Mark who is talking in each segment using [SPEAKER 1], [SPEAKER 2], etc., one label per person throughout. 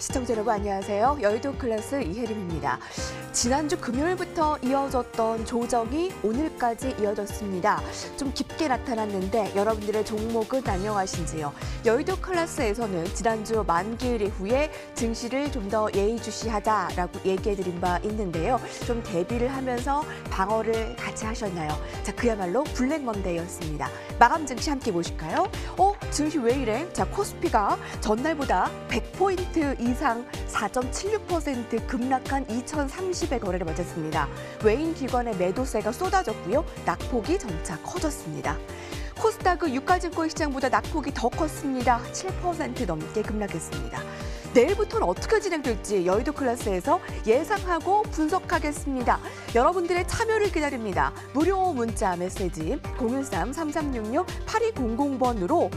[SPEAKER 1] 시청자 여러분 안녕하세요. 여의도 클래스 이혜림입니다. 지난주 금요일부터 이어졌던 조정이 오늘까지 이어졌습니다. 좀 깊게 나타났는데 여러분들의 종목은 안녕하신지요? 여의도 클래스에서는 지난주 만기일 이후에 증시를 좀 더 예의주시하자라고 얘기해드린 바 있는데요. 좀 대비를 하면서 방어를 같이 하셨나요? 자, 그야말로 블랙 먼데이였습니다. 마감 증시 함께 보실까요? 증시 왜 이래? 자, 코스피가 전날보다 100포인트 이상 4.76% 급락한 2030의 거래를 마쳤습니다. 외인 기관의 매도세가 쏟아졌고요. 낙폭이 점차 커졌습니다. 코스닥은 유가증권 시장보다 낙폭이 더 컸습니다. 7% 넘게 급락했습니다. 내일부터는 어떻게 진행될지 여의도 클래스에서 예상하고 분석하겠습니다. 여러분들의 참여를 기다립니다. 무료 문자 메시지 013-3366-8200번으로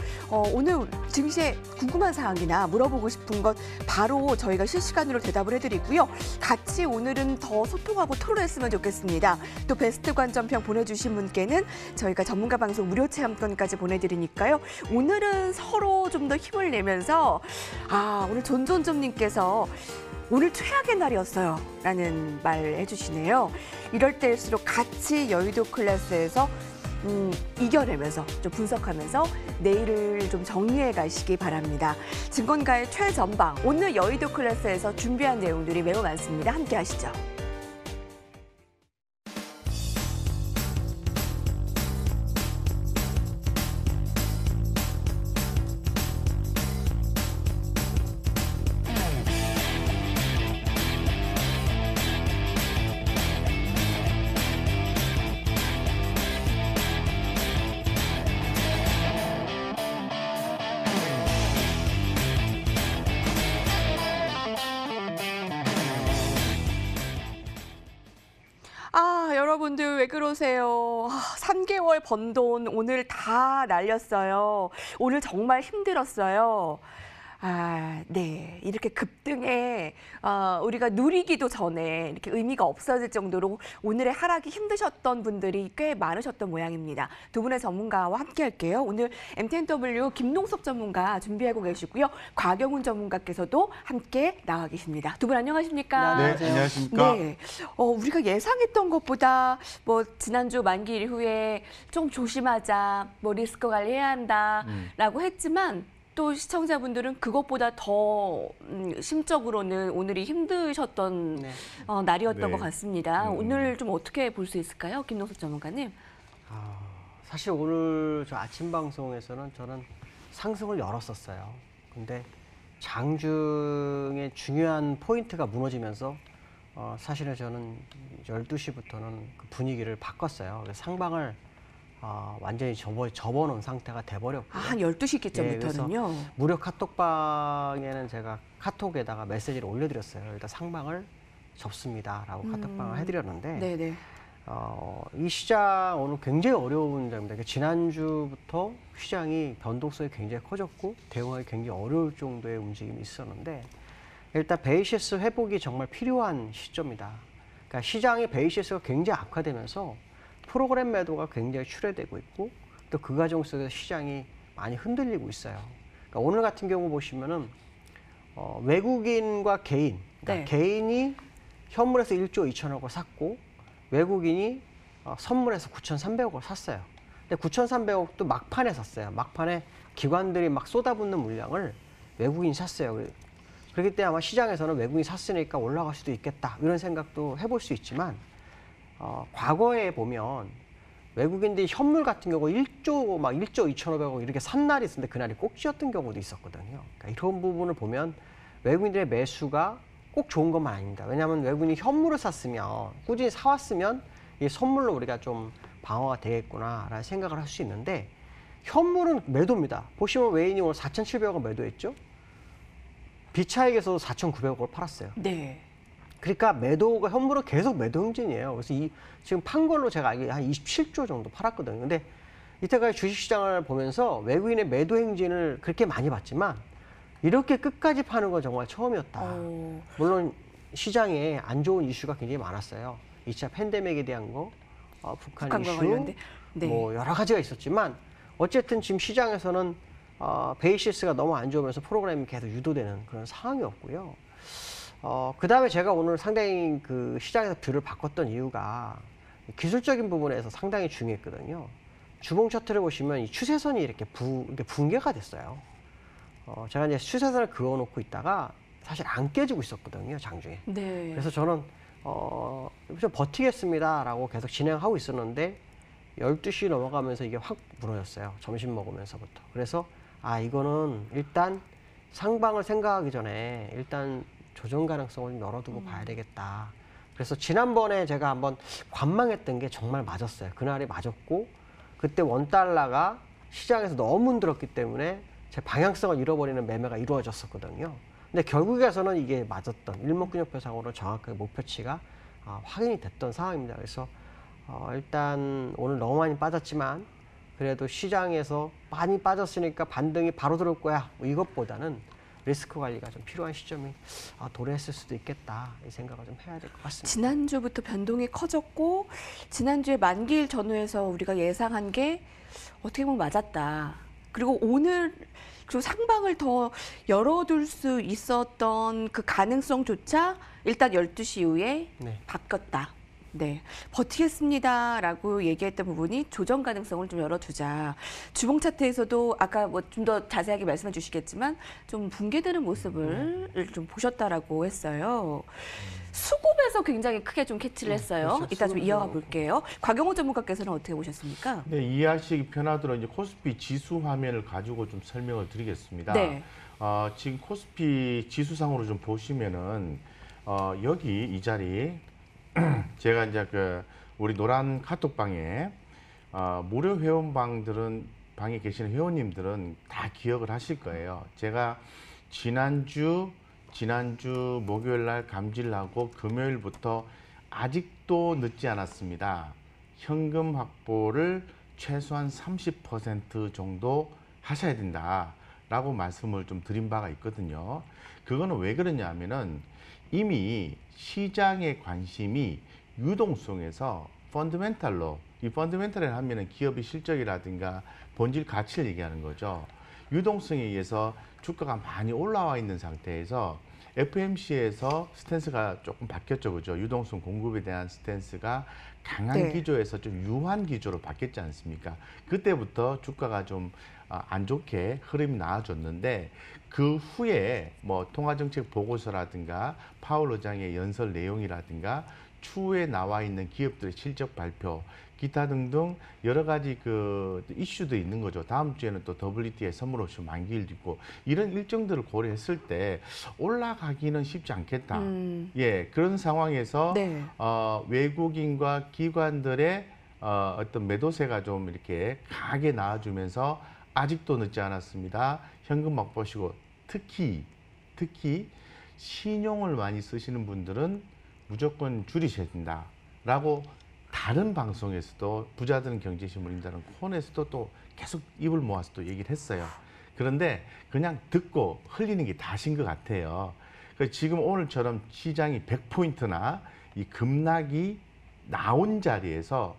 [SPEAKER 1] 오늘 증시에 궁금한 사항이나 물어보고 싶은 것 바로 저희가 실시간으로 대답을 해드리고요. 같이 오늘은 더 소통하고 토론했으면 좋겠습니다. 또 베스트 관점평 보내주신 분께는 저희가 전문가 방송 무료 체험권까지 보내드리니까요. 오늘은 서로 좀 더 힘을 내면서 오늘 존존점님께서 오늘 최악의 날이었어요 라는 말 해주시네요. 이럴 때일수록 같이 여의도 클래스에서 이겨내면서 좀 분석하면서 내일을 좀 정리해 가시기 바랍니다. 증권가의 최전방, 오늘 여의도 클래스에서 준비한 내용들이 매우 많습니다. 함께 하시죠. 여러분들 왜 그러세요? 3개월 번 돈 오늘 다 날렸어요. 오늘 정말 힘들었어요. 네. 이렇게 급등에 우리가 누리기도 전에 이렇게 의미가 없어질 정도로 오늘의 하락이 힘드셨던 분들이 꽤 많으셨던 모양입니다. 두 분의 전문가와 함께 할게요. 오늘 MTNW 김농섭 전문가 준비하고 계시고요. 곽영훈 전문가께서도 함께 나와 계십니다. 두 분 안녕하십니까?
[SPEAKER 2] 네, 안녕하십니까?
[SPEAKER 1] 네. 우리가 예상했던 것보다 지난주 만기일 이후에 좀 조심하자, 리스크 관리해야 한다라고 했지만 또 시청자분들은 그것보다 더 심적으로는 오늘이 힘드셨던 날이었던 것 같습니다. 오늘 좀 어떻게 볼 수 있을까요? 김농섭 전문가님.
[SPEAKER 2] 사실 오늘 저 아침 방송에서는 저는 상승을 열었었어요. 근데 장중에 중요한 포인트가 무너지면서 사실은 저는 12시부터는 그 분위기를 바꿨어요. 그래서 상방을 완전히 접어놓은 상태가 돼버렸고요.
[SPEAKER 1] 한 12시쯤부터는요?
[SPEAKER 2] 네, 무료 카톡방에는 제가 카톡에다가 메시지를 올려드렸어요. 일단 상방을 접습니다라고 카톡방을 해드렸는데
[SPEAKER 1] 네네.
[SPEAKER 2] 이 시장 오늘 굉장히 어려운 점입니다. 지난주부터 시장이 변동성이 굉장히 커졌고 대응하기 굉장히 어려울 정도의 움직임이 있었는데 일단 베이시스 회복이 정말 필요한 시점이다. 그러니까 시장의 베이시스가 굉장히 악화되면서 프로그램 매도가 굉장히 출회되고 있고 또 그 과정 속에서 시장이 많이 흔들리고 있어요. 그러니까 오늘 같은 경우 보시면은 외국인과 개인, 그러니까 개인이 현물에서 1조 2천억을 샀고 외국인이 선물에서 9,300억을 샀어요. 근데 9,300억도 막판에 샀어요. 막판에 기관들이 막 쏟아붓는 물량을 외국인이 샀어요. 그렇기 때문에 아마 시장에서는 외국인이 샀으니까 올라갈 수도 있겠다 이런 생각도 해볼 수 있지만 과거에 보면 외국인들이 현물 같은 경우 1조 2,500억 이렇게 산 날이 있었는데 그날이 꼭지였던 경우도 있었거든요. 그러니까 이런 부분을 보면 외국인들의 매수가 꼭 좋은 것만 아닙니다. 왜냐하면 외국인이 현물을 샀으면 꾸준히 사왔으면 이 선물로 우리가 좀 방어가 되겠구나라는 생각을 할 수 있는데 현물은 매도입니다. 보시면 외인이 오늘 4,700억을 매도했죠. 비차익에서도 4,900억을 팔았어요.
[SPEAKER 1] 네.
[SPEAKER 2] 그러니까 매도가 현물은 계속 매도 행진이에요. 그래서 지금 판 걸로 제가 알기로 한 27조 정도 팔았거든요. 근데 이때까지 주식시장을 보면서 외국인의 매도 행진을 그렇게 많이 봤지만 이렇게 끝까지 파는 건 정말 처음이었다. 물론 시장에 안 좋은 이슈가 굉장히 많았어요. 2차 팬데믹에 대한 거, 북한 이슈,
[SPEAKER 1] 관련된.
[SPEAKER 2] 뭐 여러 가지가 있었지만 어쨌든 지금 시장에서는 베이시스가 너무 안 좋으면서 프로그램이 계속 유도되는 그런 상황이었고요. 그 다음에 제가 오늘 상당히 그 시장에서 뷰를 바꿨던 이유가 기술적인 부분에서 상당히 중요했거든요. 주봉 차트를 보시면 이 추세선이 이렇게 붕괴가 됐어요. 제가 이제 추세선을 그어놓고 있다가 사실 안 깨지고 있었거든요, 장중에.
[SPEAKER 1] 네.
[SPEAKER 2] 그래서 저는 좀 버티겠습니다라고 계속 진행하고 있었는데 12시 넘어가면서 이게 확 무너졌어요. 점심 먹으면서부터. 그래서 이거는 일단 상방을 생각하기 전에 일단 조정 가능성을 좀 열어두고 봐야 되겠다. 그래서 지난번에 제가 한번 관망했던 게 정말 맞았어요. 그날이 맞았고 그때 원달러가 시장에서 너무 흔들었기 때문에 제 방향성을 잃어버리는 매매가 이루어졌었거든요. 근데 결국에서는 이게 맞았던 일목균형표상으로 정확하게 목표치가 확인이 됐던 상황입니다. 그래서 일단 오늘 너무 많이 빠졌지만 그래도 시장에서 많이 빠졌으니까 반등이 바로 들어올 거야. 뭐 이것보다는 리스크 관리가 좀 필요한 시점이 도래했을 수도 있겠다. 이 생각을 좀 해야 될 것 같습니다.
[SPEAKER 1] 지난주부터 변동이 커졌고 지난주에 만기일 전후에서 우리가 예상한 게 어떻게 보면 맞았다. 그리고 오늘 그 상방을 더 열어둘 수 있었던 그 가능성조차 일단 12시 이후에
[SPEAKER 2] 네.
[SPEAKER 1] 바뀌었다. 네, 버티겠습니다라고 얘기했던 부분이 조정 가능성을 좀 열어두자. 주봉 차트에서도 아까 뭐 좀 더 자세하게 말씀해 주시겠지만 좀 붕괴되는 모습을 좀 보셨다라고 했어요. 수급에서 굉장히 크게 좀 캐치를 했어요.
[SPEAKER 2] 그렇죠.
[SPEAKER 1] 이따 좀 이어가 볼게요. 곽영호 전문가께서는 어떻게 보셨습니까?
[SPEAKER 3] 네, 이해하시기 편하도록 이제 코스피 지수 화면을 가지고 좀 설명을 드리겠습니다.
[SPEAKER 1] 네.
[SPEAKER 3] 지금 코스피 지수상으로 좀 보시면은 여기 이 자리 제가 이제 우리 노란 카톡방에 무료 회원방들은 방에 계시는 회원님들은 다 기억을 하실 거예요. 제가 지난주 목요일 날 감지를 하고 금요일부터 아직도 늦지 않았습니다. 현금 확보를 최소한 30% 정도 하셔야 된다라고 말씀을 좀 드린 바가 있거든요. 그거는 왜 그러냐 하면은 이미 시장의 관심이 유동성에서 펀더멘탈로, 이 펀더멘탈을 하면은 기업의 실적이라든가 본질 가치를 얘기하는 거죠. 유동성에 의해서 주가가 많이 올라와 있는 상태에서 FMC에서 스탠스가 조금 바뀌었죠, 그죠? 유동성 공급에 대한 스탠스가 강한
[SPEAKER 1] 네.
[SPEAKER 3] 기조에서 좀 유한 기조로 바뀌었지 않습니까? 그때부터 주가가 좀 안 좋게 흐름이 나아졌는데 그 후에 뭐 통화정책 보고서라든가 파월 의장의 연설 내용이라든가 추후에 나와 있는 기업들의 실적 발표, 기타 등등 여러 가지 그 이슈도 있는 거죠. 다음 주에는 또 WTI 선물 옵션 만기일도 있고 이런 일정들을 고려했을 때 올라가기는 쉽지 않겠다. 예, 그런 상황에서
[SPEAKER 1] 네.
[SPEAKER 3] 외국인과 기관들의 어떤 매도세가 좀 이렇게 강하게 나와주면서 아직도 늦지 않았습니다. 현금 확보하시고 특히 신용을 많이 쓰시는 분들은 무조건 줄이셔야 된다라고 다른 방송에서도 부자들은 경제신문인다는 코너에서도 또 계속 입을 모아서 또 얘기를 했어요. 그런데 그냥 듣고 흘리는 게 다신 것 같아요. 지금 오늘처럼 시장이 100포인트나 이 급락이 나온 자리에서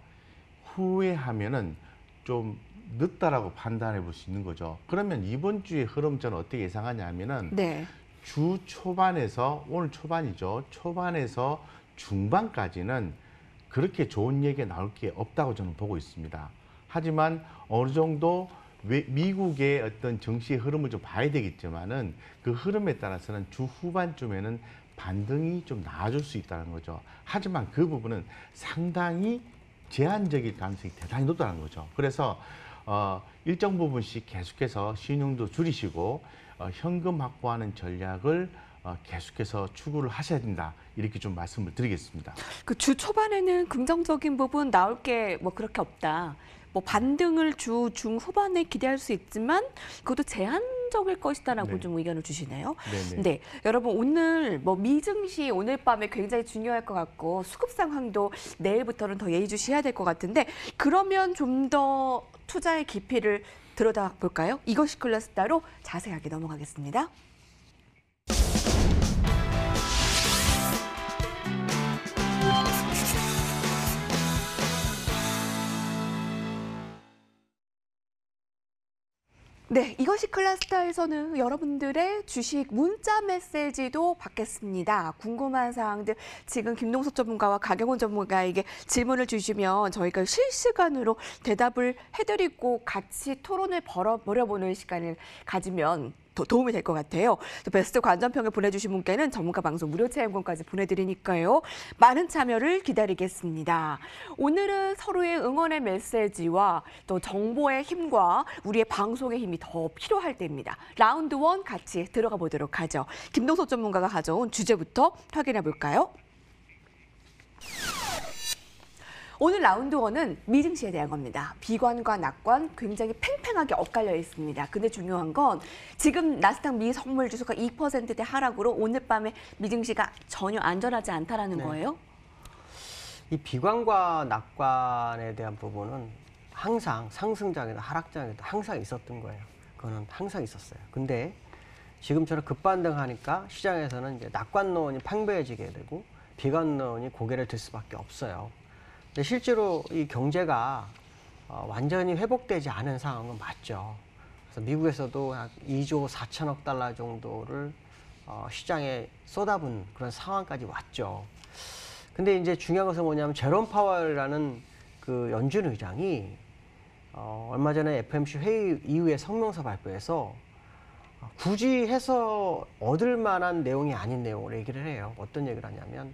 [SPEAKER 3] 후회하면은 좀 늦다라고 판단해 볼 수 있는 거죠. 그러면 이번 주의 흐름 저는 어떻게 예상하냐면은
[SPEAKER 1] 네.
[SPEAKER 3] 주 초반에서 오늘 초반이죠. 초반에서 중반까지는 그렇게 좋은 얘기가 나올 게 없다고 저는 보고 있습니다. 하지만 어느 정도 미국의 어떤 정치의 흐름을 좀 봐야 되겠지만은 그 흐름에 따라서는 주 후반쯤에는 반등이 좀 나아질 수 있다는 거죠. 하지만 그 부분은 상당히 제한적일 가능성이 대단히 높다는 거죠. 그래서 일정 부분씩 계속해서 신용도 줄이시고 현금 확보하는 전략을 계속해서 추구를 하셔야 된다. 이렇게 좀 말씀을 드리겠습니다.
[SPEAKER 1] 그 주 초반에는 긍정적인 부분 나올 게 뭐 그렇게 없다. 뭐 반등을 주 중후반에 기대할 수 있지만 그것도 제한적일 것이다라고
[SPEAKER 3] 네.
[SPEAKER 1] 좀 의견을 주시네요.
[SPEAKER 3] 네네.
[SPEAKER 1] 네, 여러분 오늘 뭐 미증시 오늘 밤에 굉장히 중요할 것 같고 수급 상황도 내일부터는 더 예의주시해야 될 것 같은데 그러면 좀 더 투자의 깊이를 들여다 볼까요? 이것이 클래스 따로 자세하게 넘어가겠습니다. 네, 이것이 클래스타에서는 여러분들의 주식 문자 메시지도 받겠습니다. 궁금한 사항들 지금 김동석 전문가와 가경원 전문가에게 질문을 주시면 저희가 실시간으로 대답을 해드리고 같이 토론을 벌여보는 시간을 가지면 더 도움이 될 것 같아요. 또 베스트 관전평을 보내주신 분께는 전문가 방송 무료 체험권까지 보내드리니까요. 많은 참여를 기다리겠습니다. 오늘은 서로의 응원의 메시지와 또 정보의 힘과 우리의 방송의 힘이 더 필요할 때입니다. 라운드 1 같이 들어가 보도록 하죠. 김동석 전문가가 가져온 주제부터 확인해 볼까요? 오늘 라운드 1은 미증시에 대한 겁니다. 비관과 낙관 굉장히 팽팽하게 엇갈려 있습니다. 근데 중요한 건 지금 나스닥 미 선물 지수가 2%대 하락으로 오늘 밤에 미증시가 전혀 안전하지 않다라는 거예요.
[SPEAKER 2] 이 비관과 낙관에 대한 부분은 항상 상승장에도 하락장에도 항상 있었던 거예요. 그거는 항상 있었어요. 근데 지금처럼 급반등하니까 시장에서는 이제 낙관론이 팽배해지게 되고 비관론이 고개를 들 수밖에 없어요. 근데 실제로 이 경제가 완전히 회복되지 않은 상황은 맞죠. 그래서 미국에서도 약 2조 4천억 달러 정도를 시장에 쏟아붓는 그런 상황까지 왔죠. 근데 이제 중요한 것은 뭐냐면 제롬 파월이라는 그 연준 의장이 얼마 전에 FOMC 회의 이후에 성명서 발표해서 굳이 해서 얻을 만한 내용이 아닌 내용을 얘기를 해요. 어떤 얘기를 하냐면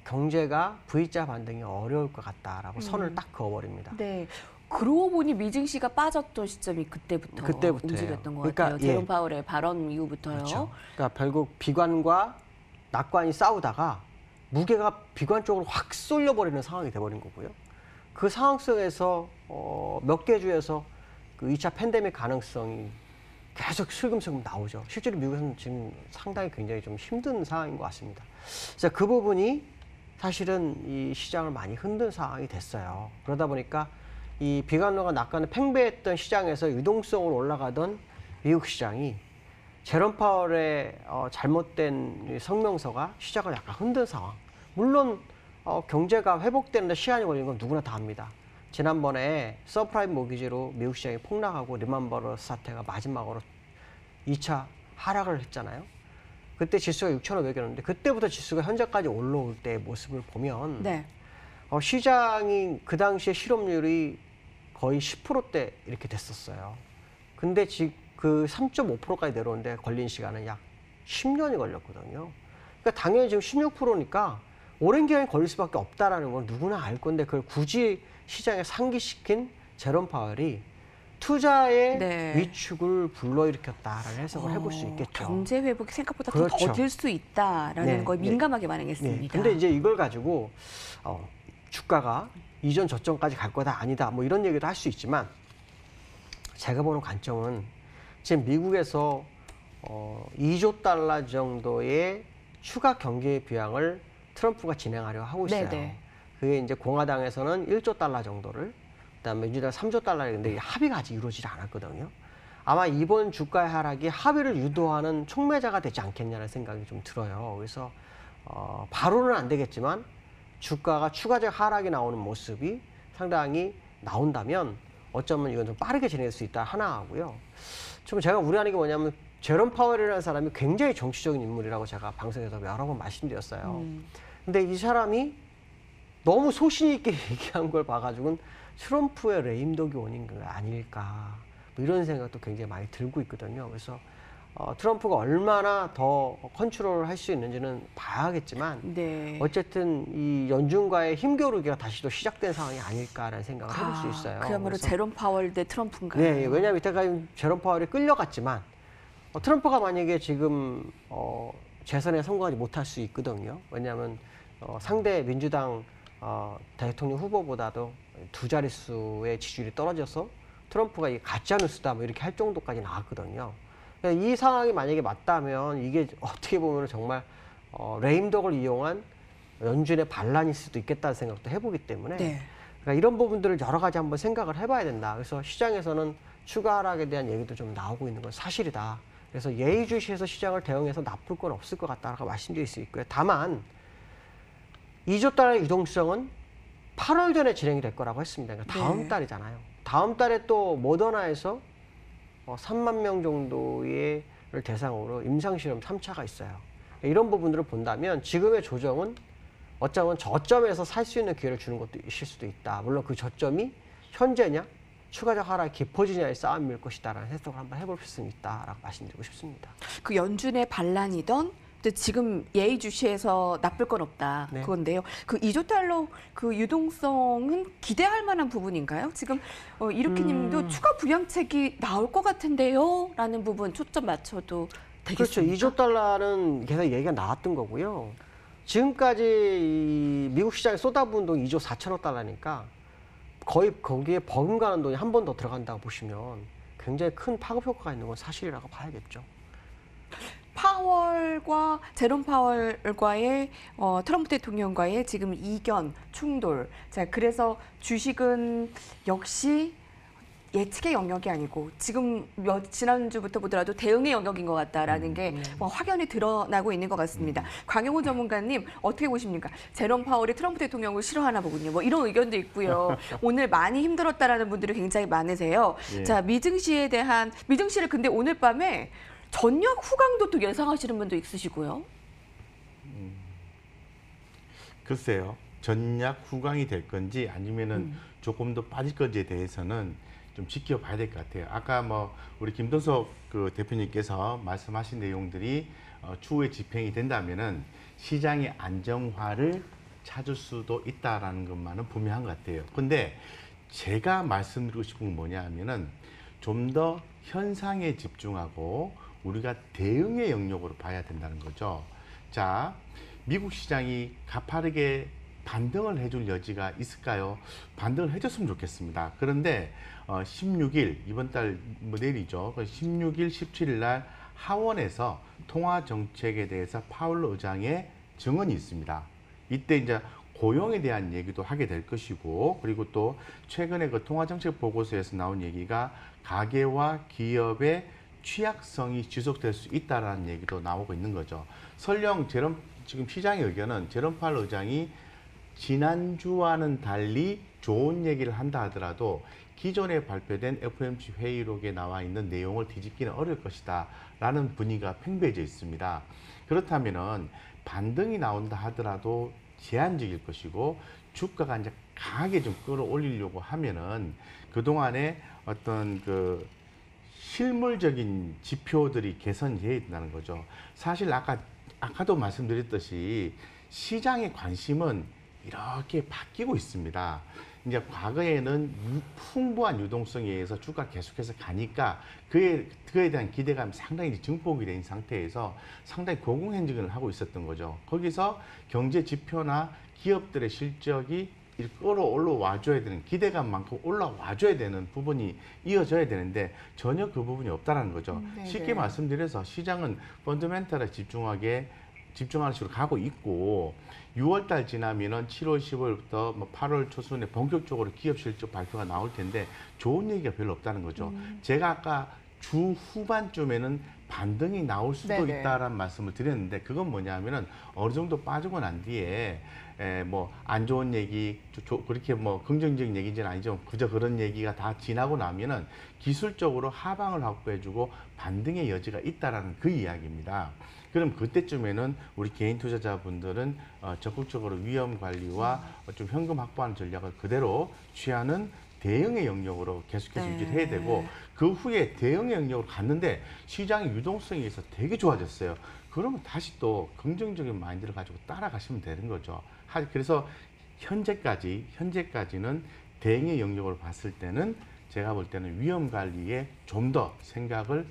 [SPEAKER 2] 경제가 V자 반등이 어려울 것 같다라고 선을 딱 그어버립니다.
[SPEAKER 1] 네. 그러고 보니 미증시가 빠졌던 시점이 그때부터예요. 움직였던 것
[SPEAKER 2] 그러니까,
[SPEAKER 1] 같아요. 제롬 파월의 발언 이후부터요.
[SPEAKER 2] 그렇죠. 그러니까 결국 비관과 낙관이 싸우다가 무게가 비관 쪽으로 확 쏠려버리는 상황이 돼버린 거고요. 그 상황 속에서 몇 개 주에서 그 2차 팬데믹 가능성이 계속 슬금슬금 나오죠. 실제로 미국에서는 지금 상당히 굉장히 좀 힘든 상황인 것 같습니다. 그래서 그 부분이 사실은 이 시장을 많이 흔든 상황이 됐어요. 그러다 보니까 이 비관론과 낙관을 팽배했던 시장에서 유동성으로 올라가던 미국 시장이 제롬 파월의 잘못된 성명서가 시장을 약간 흔든 상황. 물론 경제가 회복되는데 시간이 걸리는 건 누구나 다 압니다. 지난번에 서프라임 모기지로 미국 시장이 폭락하고 리만 브라더스 사태가 마지막으로 2차 하락을 했잖아요. 그때 지수가 6,500이었는데 그때부터 지수가 현재까지 올라올 때의 모습을 보면
[SPEAKER 1] 네.
[SPEAKER 2] 시장이 그 당시에 실업률이 거의 10%대 이렇게 됐었어요. 근데 지금 그 3.5%까지 내려오는데 걸린 시간은 약 10년이 걸렸거든요. 그러니까 당연히 지금 16%니까 오랜 기간이 걸릴 수밖에 없다라는 건 누구나 알 건데 그걸 굳이 시장에 상기시킨 제롬 파월이 투자의
[SPEAKER 1] 네.
[SPEAKER 2] 위축을 불러일으켰다라는 해석을 해볼 수 있겠죠.
[SPEAKER 1] 경제 회복이 생각보다 더
[SPEAKER 2] 그렇죠.
[SPEAKER 1] 더딜 수 있다라는
[SPEAKER 2] 네,
[SPEAKER 1] 거에
[SPEAKER 2] 네.
[SPEAKER 1] 민감하게 반응했습니다.
[SPEAKER 2] 근데 이제 이걸 가지고 주가가 이전 저점까지 갈 거다 아니다 뭐 이런 얘기도 할 수 있지만 제가 보는 관점은 지금 미국에서 2조 달러 정도의 추가 경기 부양을 트럼프가 진행하려 하고 있어요.
[SPEAKER 1] 네네.
[SPEAKER 2] 그게 이제 공화당에서는 1조 달러 정도를, 그다음에 민주당 3조 달러인데 합의가 아직 이루어지지 않았거든요. 아마 이번 주가의 하락이 합의를 유도하는 촉매자가 되지 않겠냐는 생각이 좀 들어요. 그래서 바로는 안 되겠지만 주가가 추가적 하락이 나오는 모습이 상당히 나온다면 어쩌면 이건 좀 빠르게 진행될 수 있다 하나 하고요. 좀 제가 우려하는 게 뭐냐면 제롬 파월이라는 사람이 굉장히 정치적인 인물이라고 제가 방송에서 여러 번 말씀드렸어요. 근데 이 사람이 너무 소신 있게 얘기한 걸 봐가지고는 트럼프의 레임덕이 원인 거 아닐까 뭐 이런 생각도 굉장히 많이 들고 있거든요. 그래서 트럼프가 얼마나 더 컨트롤을 할 수 있는지는 봐야겠지만
[SPEAKER 1] 네.
[SPEAKER 2] 어쨌든 이 연준과의 힘겨루기가 다시 또 시작된 상황이 아닐까라는 생각을 해볼 수 있어요.
[SPEAKER 1] 그야말로
[SPEAKER 2] 그래서
[SPEAKER 1] 제롬 파월 대 트럼프인가요?
[SPEAKER 2] 네, 왜냐하면 이때까지 제롬 파월이 끌려갔지만 트럼프가 만약에 지금 재선에 성공하지 못할 수 있거든요. 왜냐하면 상대 민주당 대통령 후보보다도 두 자릿수의 지지율이 떨어져서 트럼프가 이게 가짜 뉴스다 뭐 이렇게 할 정도까지 나왔거든요. 그러니까 이 상황이 만약에 맞다면 이게 어떻게 보면 정말 레임덕을 이용한 연준의 반란일 수도 있겠다는 생각도 해보기 때문에
[SPEAKER 1] 네.
[SPEAKER 2] 그러니까 이런 부분들을 여러 가지 한번 생각을 해봐야 된다. 그래서 시장에서는 추가 하락에 대한 얘기도 좀 나오고 있는 건 사실이다. 그래서 예의주시해서 시장을 대응해서 나쁠 건 없을 것 같다라고 말씀드릴 수 있고요. 다만 2조 달러의 유동성은 8월 전에 진행이 될 거라고 했습니다. 그러니까 다음
[SPEAKER 1] 네.
[SPEAKER 2] 달이잖아요. 다음 달에 또 모더나에서 3만 명 정도의 대상으로 임상실험 3차가 있어요. 이런 부분들을 본다면 지금의 조정은 어쩌면 저점에서 살 수 있는 기회를 주는 것도 있을 수도 있다. 물론 그 저점이 현재냐 추가적 하락이 깊어지냐의 싸움일 것이다라는 해석을 한번 해볼 수는 있다라고 말씀드리고 싶습니다.
[SPEAKER 1] 그 연준의 반란이던 근데 지금 예의주시해서 나쁠 건 없다
[SPEAKER 2] 네.
[SPEAKER 1] 그건데요. 그 2조 달러 그 유동성은 기대할 만한 부분인가요? 지금 이렇게님도 추가 부양책이 나올 것 같은데요? 라는 부분 초점 맞춰도
[SPEAKER 2] 그렇죠.
[SPEAKER 1] 되겠습니까?
[SPEAKER 2] 2조 달러는 계속 얘기가 나왔던 거고요. 지금까지 이 미국 시장에 쏟아부은 돈이 2조 4천억 달러니까 거의 거기에 버금가는 돈이 한 번 더 들어간다고 보시면 굉장히 큰 파급 효과가 있는 건 사실이라고 봐야겠죠.
[SPEAKER 1] 파월과 제롬 파월과의 트럼프 대통령과의 지금 이견 충돌. 자, 그래서 주식은 역시 예측의 영역이 아니고 지금 지난주부터 보더라도 대응의 영역인 것 같다라는 게 확연히 드러나고 있는 것 같습니다. 광영훈 전문가님 어떻게 보십니까? 제롬 파월이 트럼프 대통령을 싫어하나 보군요. 뭐 이런 의견도 있고요. 오늘 많이 힘들었다라는 분들이 굉장히 많으세요.
[SPEAKER 3] 예.
[SPEAKER 1] 자, 미증시에 대한 미증시를 근데 오늘 밤에 전력 후강도 또 예상하시는 분도 있으시고요.
[SPEAKER 3] 글쎄요. 전략 후광이 될 건지 아니면은 조금 더 빠질 건지에 대해서는 좀 지켜봐야 될 것 같아요. 아까 뭐 우리 김동석 그 대표님께서 말씀하신 내용들이 추후에 집행이 된다면은 시장의 안정화를 찾을 수도 있다라는 것만은 분명한 것 같아요. 근데 제가 말씀드리고 싶은 건 뭐냐 하면은 좀 더 현상에 집중하고 우리가 대응의 영역으로 봐야 된다는 거죠. 자, 미국 시장이 가파르게 반등을 해줄 여지가 있을까요? 반등을 해줬으면 좋겠습니다. 그런데 16일, 이번 달 내일이죠. 16일, 17일 날 하원에서 통화 정책에 대해서 파월 의장의 증언이 있습니다. 이때 이제 고용에 대한 얘기도 하게 될 것이고, 그리고 또 최근에 그 통화 정책 보고서에서 나온 얘기가 가계와 기업의 취약성이 지속될 수 있다라는 얘기도 나오고 있는 거죠. 설령 지금 시장의 의견은 제롬 파월 의장이 지난주와는 달리 좋은 얘기를 한다 하더라도 기존에 발표된 FOMC 회의록에 나와 있는 내용을 뒤집기는 어려울 것이다 라는 분위기가 팽배해져 있습니다. 그렇다면은 반등이 나온다 하더라도 제한적일 것이고 주가가 이제 강하게 좀 끌어올리려고 하면은 그동안에 어떤 그 실물적인 지표들이 개선돼야 된다는 거죠. 사실 아까도 말씀드렸듯이 시장의 관심은 이렇게 바뀌고 있습니다. 이제 과거에는 풍부한 유동성에 의해서 주가 계속해서 가니까 그에 대한 기대감이 상당히 증폭이 된 상태에서 상당히 고공행진을 하고 있었던 거죠. 거기서 경제 지표나 기업들의 실적이 끌어올라와줘야 되는 기대감만큼 올라와줘야 되는 부분이 이어져야 되는데 전혀 그 부분이 없다는 거죠. 쉽게 말씀드려서 시장은 펀더멘털에 집중하는 식으로 가고 있고 6월달 지나면은 7월, 10월부터 뭐 8월 초순에 본격적으로 기업 실적 발표가 나올 텐데 좋은 얘기가 별로 없다는 거죠. 제가 아까 주 후반쯤에는 반등이 나올 수도
[SPEAKER 1] 네네.
[SPEAKER 3] 있다라는 말씀을 드렸는데 그건 뭐냐면은 어느 정도 빠지고 난 뒤에 뭐 안 좋은 얘기 그렇게 뭐 긍정적인 얘기는 아니죠. 그저 그런 얘기가 다 지나고 나면은 기술적으로 하방을 확보해주고 반등의 여지가 있다라는 그 이야기입니다. 그럼 그때쯤에는 우리 개인 투자자분들은 적극적으로 위험 관리와 좀 현금 확보하는 전략을 그대로 취하는 대응의 영역으로 계속해서 유지를 해야 되고 그 후에 대응의 영역으로 갔는데 시장의 유동성에 의해서 되게 좋아졌어요. 그러면 다시 또 긍정적인 마인드를 가지고 따라가시면 되는 거죠. 그래서 현재까지는 대응의 영역으로 봤을 때는 제가 볼 때는 위험 관리에 좀 더 생각을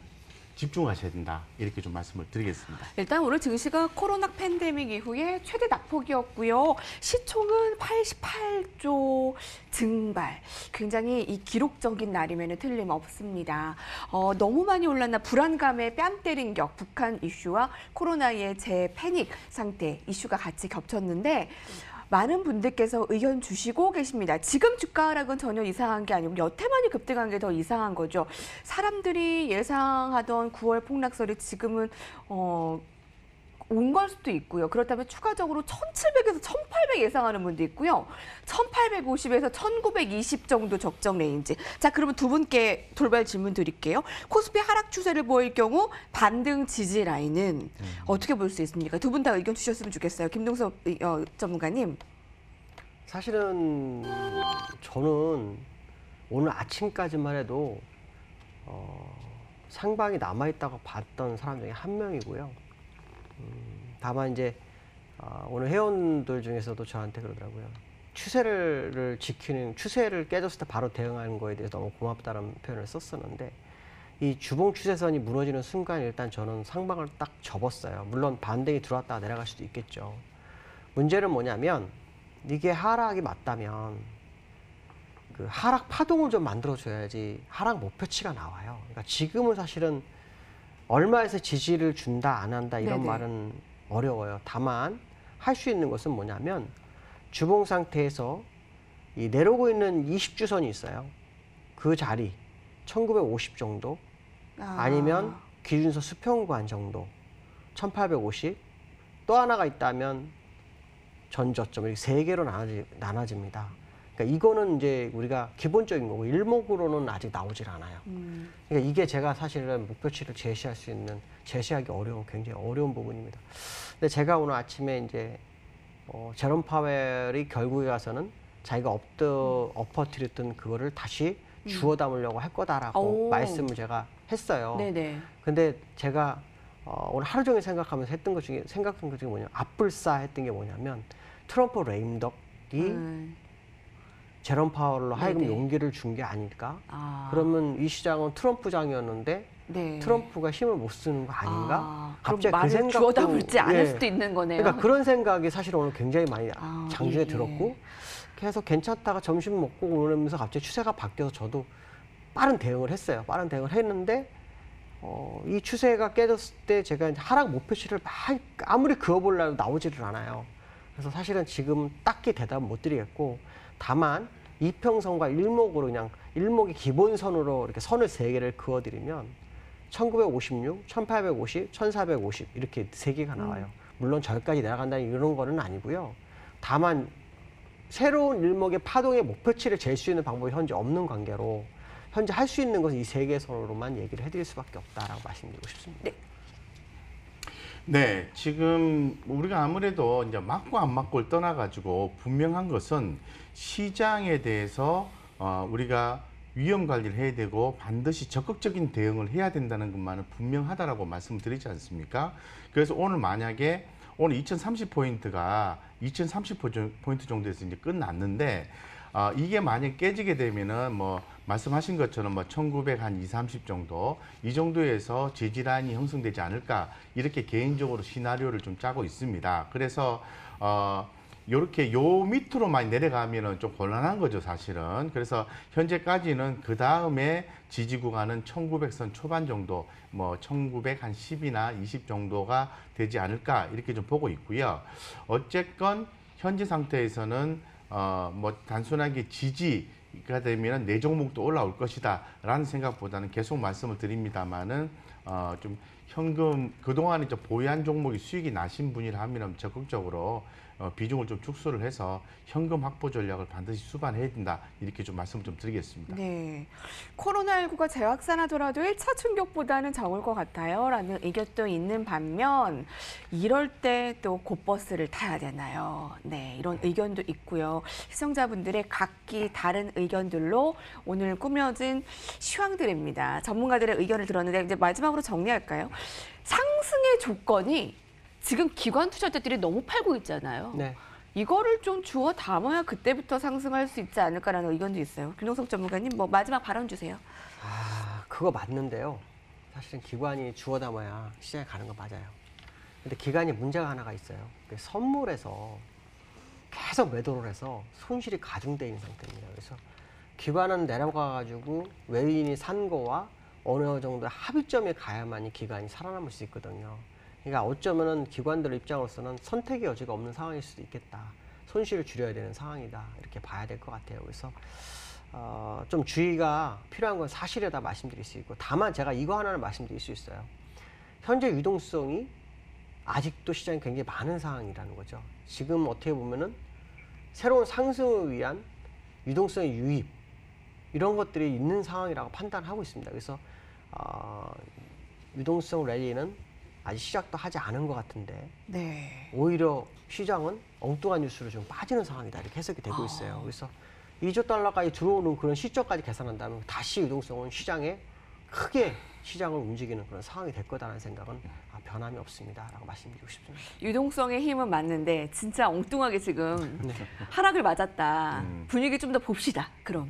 [SPEAKER 3] 집중하셔야 된다. 이렇게 좀 말씀을 드리겠습니다.
[SPEAKER 1] 일단 오늘 증시가 코로나 팬데믹 이후에 최대 낙폭이었고요. 시총은 88조 증발. 굉장히 이 기록적인 날이면 틀림없습니다. 너무 많이 올랐나 불안감에 뺨 때린 격 북한 이슈와 코로나의 재패닉 상태 이슈가 같이 겹쳤는데 많은 분들께서 의견 주시고 계십니다. 지금 주가 하락은 전혀 이상한 게 아니고 여태만이 급등한 게 더 이상한 거죠. 사람들이 예상하던 9월 폭락설이 지금은 온 걸 수도 있고요. 그렇다면 추가적으로 1,700에서 1,800 예상하는 분도 있고요. 1,850에서 1,920 정도 적정 레인지. 자, 그러면 두 분께 돌발 질문 드릴게요. 코스피 하락 추세를 보일 경우 반등 지지 라인은 어떻게 볼 수 있습니까? 두 분 다 의견 주셨으면 좋겠어요. 김동섭 전문가님.
[SPEAKER 2] 사실은 저는 오늘 아침까지만 해도 상방이 남아있다고 봤던 사람 중에 한 명이고요. 다만 이제 오늘 회원들 중에서도 저한테 그러더라고요. 추세를 지키는, 추세를 깨졌을 때 바로 대응하는 거에 대해서 너무 고맙다는 표현을 썼었는데, 이 주봉 추세선이 무너지는 순간 일단 저는 상방을 딱 접었어요. 물론 반등이 들어왔다가 내려갈 수도 있겠죠. 문제는 뭐냐면 이게 하락이 맞다면 그 하락 파동을 좀 만들어줘야지 하락 목표치가 나와요. 그러니까 지금은 사실은 얼마에서 지지를 준다 안 한다 이런
[SPEAKER 1] 네네.
[SPEAKER 2] 말은 어려워요. 다만 할 수 있는 것은 뭐냐면 주봉 상태에서 이 내려오고 있는 20주선이 있어요. 그 자리 1950 정도 아니면 기준선 수평관 정도 1850, 또 하나가 있다면 전저점, 이렇게 세 개로 나눠집니다. 그러니까 이거는 이제 우리가 기본적인 거고 일목으로는 아직 나오질 않아요. 그러니까 이게 제가 사실은 목표치를 제시하기 어려운, 굉장히 어려운 부분입니다. 근데 제가 오늘 아침에 이제 제롬 파웰이 결국에 가서는 자기가 엎어뜨렸던 그거를 다시 주워 담으려고 할 거다라고 말씀을 제가 했어요.
[SPEAKER 1] 네네.
[SPEAKER 2] 근데 제가 오늘 하루 종일 생각하면서 생각한 것 중에 뭐냐면, 앞불싸 했던 게 뭐냐면, 트럼프 레임덕이 제롬 파월로 하여금
[SPEAKER 1] 네네.
[SPEAKER 2] 용기를 준 게 아닐까? 그러면 이 시장은 트럼프장이었는데
[SPEAKER 1] 네.
[SPEAKER 2] 트럼프가 힘을 못 쓰는 거 아닌가?
[SPEAKER 1] 그럼
[SPEAKER 2] 갑자기
[SPEAKER 1] 말을
[SPEAKER 2] 생각도-
[SPEAKER 1] 주워 담을지 않을
[SPEAKER 2] 예.
[SPEAKER 1] 수도 있는 거네요.
[SPEAKER 2] 그러니까 그런 생각이 사실 오늘 굉장히 많이 장중에
[SPEAKER 1] 예.
[SPEAKER 2] 들었고, 계속 괜찮다가 점심 먹고 오면서 갑자기 추세가 바뀌어서 저도 빠른 대응을 했어요. 빠른 대응을 했는데 이 추세가 깨졌을 때 제가 이제 하락 목표치를 아무리 그어보려고 나오지를 않아요. 그래서 사실은 지금 딱히 대답은 못 드리겠고, 다만 이평선과 일목으로 그냥 일목의 기본선으로 이렇게 선을 세 개를 그어드리면 1956, 1850, 1450 이렇게 세 개가 나와요. 물론 저기까지 내려간다는 이런 거는 아니고요. 다만 새로운 일목의 파동의 목표치를 잴 수 있는 방법이 현재 없는 관계로 현재 할 수 있는 것은 이 세 개 선으로만 얘기를 해드릴 수밖에 없다라고 말씀드리고 싶습니다.
[SPEAKER 3] 네, 지금 우리가 아무래도 이제 맞고 안 맞고를 떠나가지고 분명한 것은 시장에 대해서 우리가 위험 관리를 해야 되고 반드시 적극적인 대응을 해야 된다는 것만은 분명하다라고 말씀드리지 않습니까? 그래서 오늘 만약에 오늘 2030포인트가 2030포인트 정도에서 이제 끝났는데, 이게 만약 깨지게 되면은 뭐 말씀하신 것처럼 뭐 1920, 30 정도 이 정도에서 지지 라인이 형성되지 않을까, 이렇게 개인적으로 시나리오를 좀 짜고 있습니다. 그래서 요렇게 요 밑으로 많이 내려가면은 좀 곤란한 거죠, 사실은. 그래서 현재까지는 그 다음에 지지 구간은 1900선 초반 정도, 뭐 1910이나 20 정도가 되지 않을까, 이렇게 좀 보고 있고요. 어쨌건 현재 상태에서는 뭐 단순하게 지지가 되면 네 종목도 올라올 것이다 라는 생각보다는 계속 말씀을 드립니다만은 좀 현금 그동안에 좀 보유한 종목이 수익이 나신 분이라면 적극적으로 비중을 좀 축소를 해서 현금 확보 전략을 반드시 수반해야 된다, 이렇게 좀 말씀을 좀 드리겠습니다.
[SPEAKER 1] 네, 코로나19가 재확산하더라도 1차 충격보다는 적을 것 같아요 라는 의견도 있는 반면, 이럴 때 또 곧버스를 타야 되나요? 네, 이런 의견도 있고요. 시청자분들의 각기 다른 의견들로 오늘 꾸며진 시황들입니다. 전문가들의 의견을 들었는데 이제 마지막으로 정리할까요? 상승의 조건이 지금 기관 투자자들이 너무 팔고 있잖아요.
[SPEAKER 2] 네.
[SPEAKER 1] 이거를 좀 주워 담아야 그때부터 상승할 수 있지 않을까라는 의견도 있어요. 김동석 전문가님, 뭐 마지막 발언 주세요.
[SPEAKER 2] 그거 맞는데요. 사실은 기관이 주워 담아야 시장에 가는 거 맞아요. 근데 기관이 문제가 하나가 있어요. 선물에서 계속 매도를 해서 손실이 가중되어 있는 상태입니다. 그래서 기관은 내려가가지고 외인이 산 거와 어느 정도 합의점에 가야만이 기관이 살아남을 수 있거든요. 그러니까 어쩌면은 기관들 입장으로서는 선택의 여지가 없는 상황일 수도 있겠다. 손실을 줄여야 되는 상황이다. 이렇게 봐야 될 것 같아요. 그래서 좀 주의가 필요한 건 사실이다 말씀드릴 수 있고, 다만 제가 이거 하나는 말씀드릴 수 있어요. 현재 유동성이 아직도 시장이 굉장히 많은 상황이라는 거죠. 지금 어떻게 보면은 새로운 상승을 위한 유동성의 유입 이런 것들이 있는 상황이라고 판단하고 있습니다. 그래서 유동성 랠리는 아직 시작도 하지 않은 것 같은데
[SPEAKER 1] 네.
[SPEAKER 2] 오히려 시장은 엉뚱한 뉴스로 좀 빠지는 상황이다 이렇게 해석이 되고 있어요. 그래서 2조 달러까지 들어오는 그런 시점까지 계산한다면 다시 유동성은 시장에 크게 시장을 움직이는 그런 상황이 될 거다라는 생각은 변함이 없습니다라고 말씀드리고 싶습니다.
[SPEAKER 1] 유동성의 힘은 맞는데 진짜 엉뚱하게 지금
[SPEAKER 2] 네.
[SPEAKER 1] 하락을 맞았다. 분위기 좀 더 봅시다. 그럼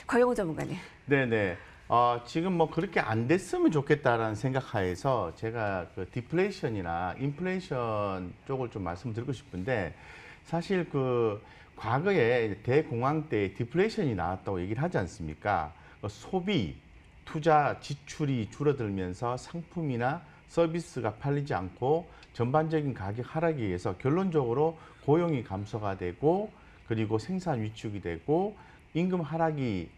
[SPEAKER 1] 곽영우 전문가님.
[SPEAKER 3] 네네. 지금 뭐 그렇게 안 됐으면 좋겠다라는 생각하에서 제가 그 디플레이션이나 인플레이션 쪽을 좀 말씀드리고 싶은데 사실 그 과거에 대공황 때 디플레이션이 나왔다고 얘기를 하지 않습니까? 소비, 투자, 지출이 줄어들면서 상품이나 서비스가 팔리지 않고 전반적인 가격 하락에 의해서 결론적으로 고용이 감소가 되고 그리고 생산 위축이 되고 임금 하락이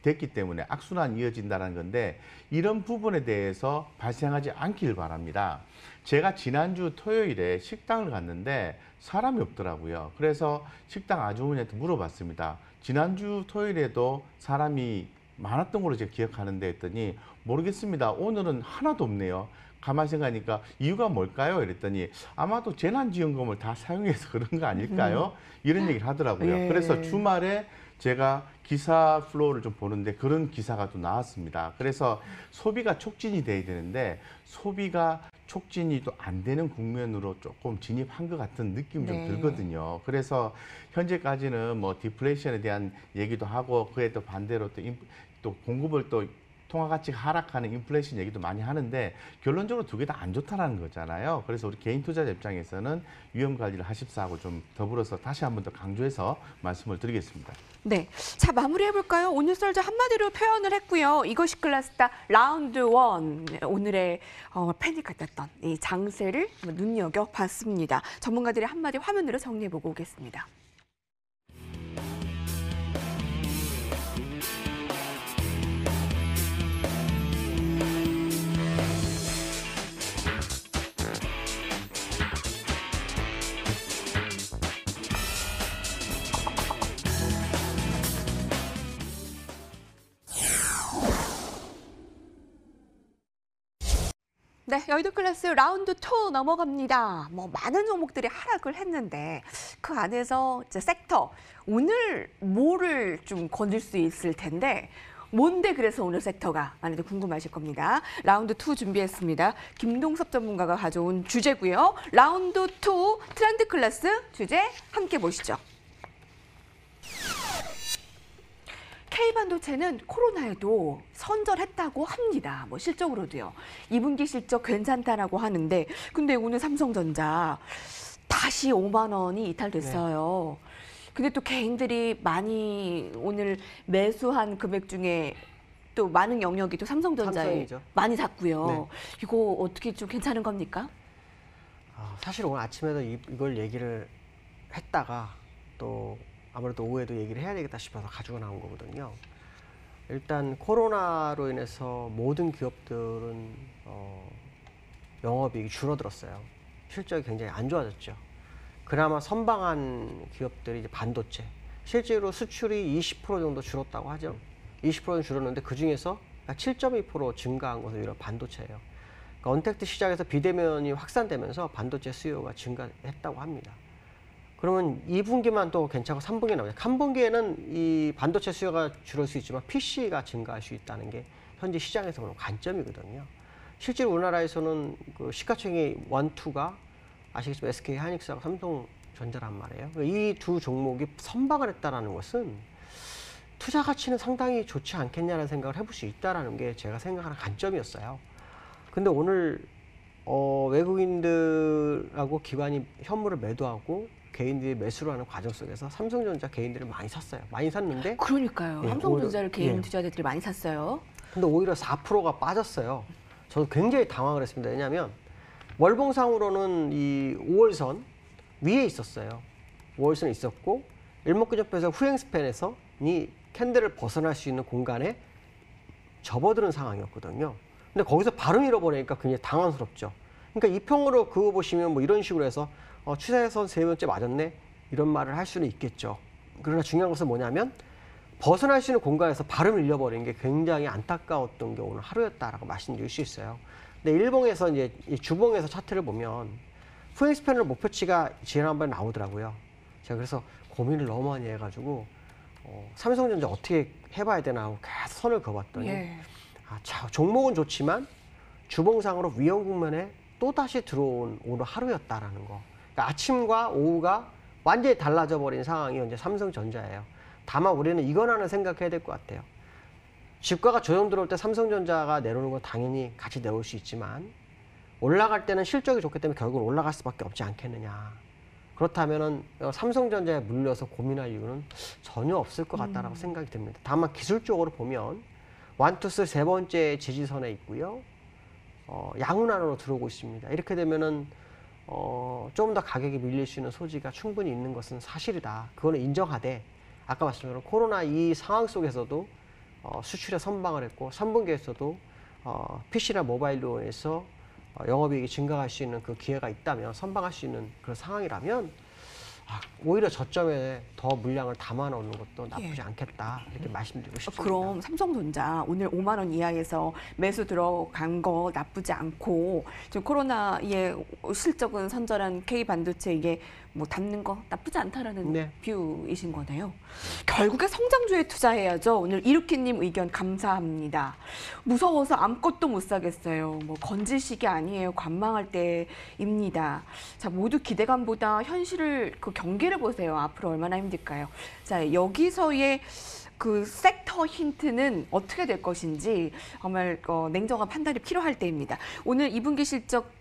[SPEAKER 3] 됐기 때문에 악순환이 이어진다는 건데 이런 부분에 대해서 발생하지 않길 바랍니다. 제가 지난주 토요일에 식당을 갔는데 사람이 없더라고요. 그래서 식당 아주머니한테 물어봤습니다. 지난주 토요일에도 사람이 많았던 걸로 제가 기억하는데 했더니 모르겠습니다. 오늘은 하나도 없네요. 가만히 생각하니까 이유가 뭘까요? 이랬더니 아마도 재난지원금을 다 사용해서 그런 거 아닐까요? 이런 얘기를 하더라고요.
[SPEAKER 1] 예.
[SPEAKER 3] 그래서 주말에 제가 기사 플로우를 좀 보는데 그런 기사가 또 나왔습니다. 그래서 소비가 촉진이 돼야 되는데 소비가 촉진이 또 안 되는 국면으로 조금 진입한 것 같은 느낌이 좀 들거든요. 그래서 현재까지는 뭐 디플레이션에 대한 얘기도 하고 그에 또 반대로 또 공급을 또 통화 가치가 하락하는 인플레이션 얘기도 많이 하는데 결론적으로 두 개 다 안 좋다라는 거잖아요. 그래서 우리 개인 투자자 입장에서는 위험 관리를 하십사 하고 좀 더불어서 다시 한 번 더 강조해서 말씀을 드리겠습니다.
[SPEAKER 1] 네, 자 마무리해볼까요? 오늘 썰자 한마디로 표현을 했고요. 이것이 클래스다 라운드 1 오늘의 패닉 같았던 이 장세를 눈여겨봤습니다. 전문가들의 한마디 화면으로 정리해보고 오겠습니다. 네, 여의도 클래스 라운드 2 넘어갑니다. 뭐 많은 종목들이 하락을 했는데 그 안에서 이제 섹터 오늘 뭐를 좀 건질 수 있을 텐데 뭔데 그래서 오늘 섹터가 많이들 궁금하실 겁니다. 라운드 2 준비했습니다. 김동섭 전문가가 가져온 주제고요. 라운드 2 트렌드 클래스 주제 함께 보시죠. K반도체는 코로나에도 선전했다고 합니다. 뭐 실적으로도요. 2분기 실적 괜찮다라고 하는데 근데 오늘 삼성전자 다시 5만 원이 이탈됐어요. 근데 또 개인들이 많이 오늘 매수한 금액 중에 또 많은 영역이 또 삼성전자에
[SPEAKER 2] 삼성이죠.
[SPEAKER 1] 많이 샀고요.
[SPEAKER 2] 네.
[SPEAKER 1] 이거 어떻게 좀 괜찮은 겁니까?
[SPEAKER 2] 사실 오늘 아침에도 이걸 얘기를 했다가 또 아무래도 오후에도 얘기를 해야 되겠다 싶어서 가지고 나온 거거든요. 일단 코로나로 인해서 모든 기업들은 영업이익이 줄어들었어요. 실적이 굉장히 안 좋아졌죠. 그나마 선방한 기업들이 이제 반도체. 실제로 수출이 20% 정도 줄었다고 하죠. 20%는 줄었는데 그 중에서 7.2% 증가한 것은 오히려 반도체예요. 그러니까 언택트 시장에서 비대면이 확산되면서 반도체 수요가 증가했다고 합니다. 그러면 2분기만 또 괜찮고 3분기에 나오죠. 3분기에는 이 반도체 수요가 줄을 수 있지만 PC가 증가할 수 있다는 게 현재 시장에서 보는 관점이거든요. 실제로 우리나라에서는 그 시가총액 1, 2가 아시겠지만 SK 하이닉스하고 삼성전자란 말이에요. 이 두 종목이 선방을 했다는 것은 투자 가치는 상당히 좋지 않겠냐는 생각을 해볼 수 있다는 게 제가 생각하는 관점이었어요. 근데 오늘 외국인들하고 기관이 현물을 매도하고 개인들이 매수를 하는 과정 속에서 삼성전자 개인들을 많이 샀어요. 많이 샀는데
[SPEAKER 1] 그러니까요.
[SPEAKER 2] 예,
[SPEAKER 1] 삼성전자를
[SPEAKER 2] 오히려,
[SPEAKER 1] 개인
[SPEAKER 2] 예.
[SPEAKER 1] 투자자들이 많이 샀어요.
[SPEAKER 2] 근데 오히려 4%가 빠졌어요. 저도 굉장히 당황을 했습니다. 왜냐하면 월봉상으로는 이 5월선 위에 있었어요. 5월선에 있었고 일목균형표에서 후행 스팬에서 이 캔들을 벗어날 수 있는 공간에 접어드는 상황이었거든요. 근데 거기서 바로 잃어버리니까 굉장히 당황스럽죠. 그러니까 이평으로 그거 보시면 뭐 이런 식으로 해서 추세선 세 번째 맞았네 이런 말을 할 수는 있겠죠. 그러나 중요한 것은 뭐냐면 벗어날 수 있는 공간에서 발음을 잃어버린 게 굉장히 안타까웠던 게 오늘 하루였다라고 말씀드릴 수 있어요. 근데 일봉에서 이제 이 주봉에서 차트를 보면 프랭스팬널 목표치가 지난번에 나오더라고요. 제가 그래서 고민을 너무 많이 해가지고 삼성전자 어떻게 해봐야 되나 하고 계속 선을 그어봤더니
[SPEAKER 1] 예.
[SPEAKER 2] 종목은 좋지만 주봉상으로 위험 국면에 또다시 들어온 오늘 하루였다라는 거. 그러니까 아침과 오후가 완전히 달라져 버린 상황이 현재 삼성전자예요. 다만 우리는 이건 하나 생각해야 될 것 같아요. 주가가 조정 들어올 때 삼성전자가 내려오는 건 당연히 같이 내려올 수 있지만 올라갈 때는 실적이 좋기 때문에 결국은 올라갈 수밖에 없지 않겠느냐. 그렇다면은 삼성전자에 물려서 고민할 이유는 전혀 없을 것 같다라고 생각이 듭니다. 다만 기술적으로 보면 원투스 세 번째 지지선에 있고요. 양운환으로 들어오고 있습니다. 이렇게 되면은 좀 더 가격이 밀릴 수 있는 소지가 충분히 있는 것은 사실이다. 그거는 인정하되 아까 말씀드린 코로나 이 상황 속에서도 수출에 선방을 했고 3분기에서도 PC나 모바일로 해서 영업이익이 증가할 수 있는 그 기회가 있다면 선방할 수 있는 그런 상황이라면 오히려 저점에 더 물량을 담아놓는 것도 나쁘지 않겠다 이렇게 말씀드리고 싶습니다.
[SPEAKER 1] 그럼 삼성전자 오늘 5만 원 이하에서 매수 들어간 거 나쁘지 않고 지금 코로나의 실적은 선전한 K반도체 이게 뭐 담는 거 나쁘지 않다라는
[SPEAKER 2] 네.
[SPEAKER 1] 뷰이신 거네요. 결국에 성장주에 투자해야죠. 오늘 이루키님 의견 감사합니다. 무서워서 아무것도 못 사겠어요. 뭐 건질식이 아니에요. 관망할 때입니다. 자, 모두 기대감보다 현실을 그 경계를 보세요. 앞으로 얼마나 힘들까요? 자, 여기서의 그 섹터 힌트는 어떻게 될 것인지 정말 냉정한 판단이 필요할 때입니다. 오늘 2분기 실적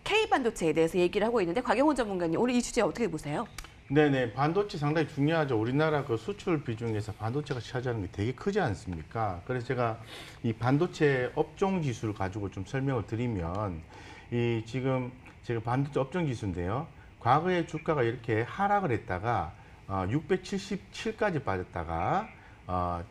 [SPEAKER 1] K반도체에 대해서 얘기를 하고 있는데 곽영훈 전문가님 오늘 이 주제 어떻게 보세요?
[SPEAKER 3] 네네, 반도체 상당히 중요하죠. 우리나라 그 수출 비중에서 반도체가 차지하는 게 되게 크지 않습니까? 그래서 제가 이 반도체 업종 지수를 가지고 좀 설명을 드리면 이 지금 제가 반도체 업종 지수인데요. 과거에 주가가 이렇게 하락을 했다가 677까지 빠졌다가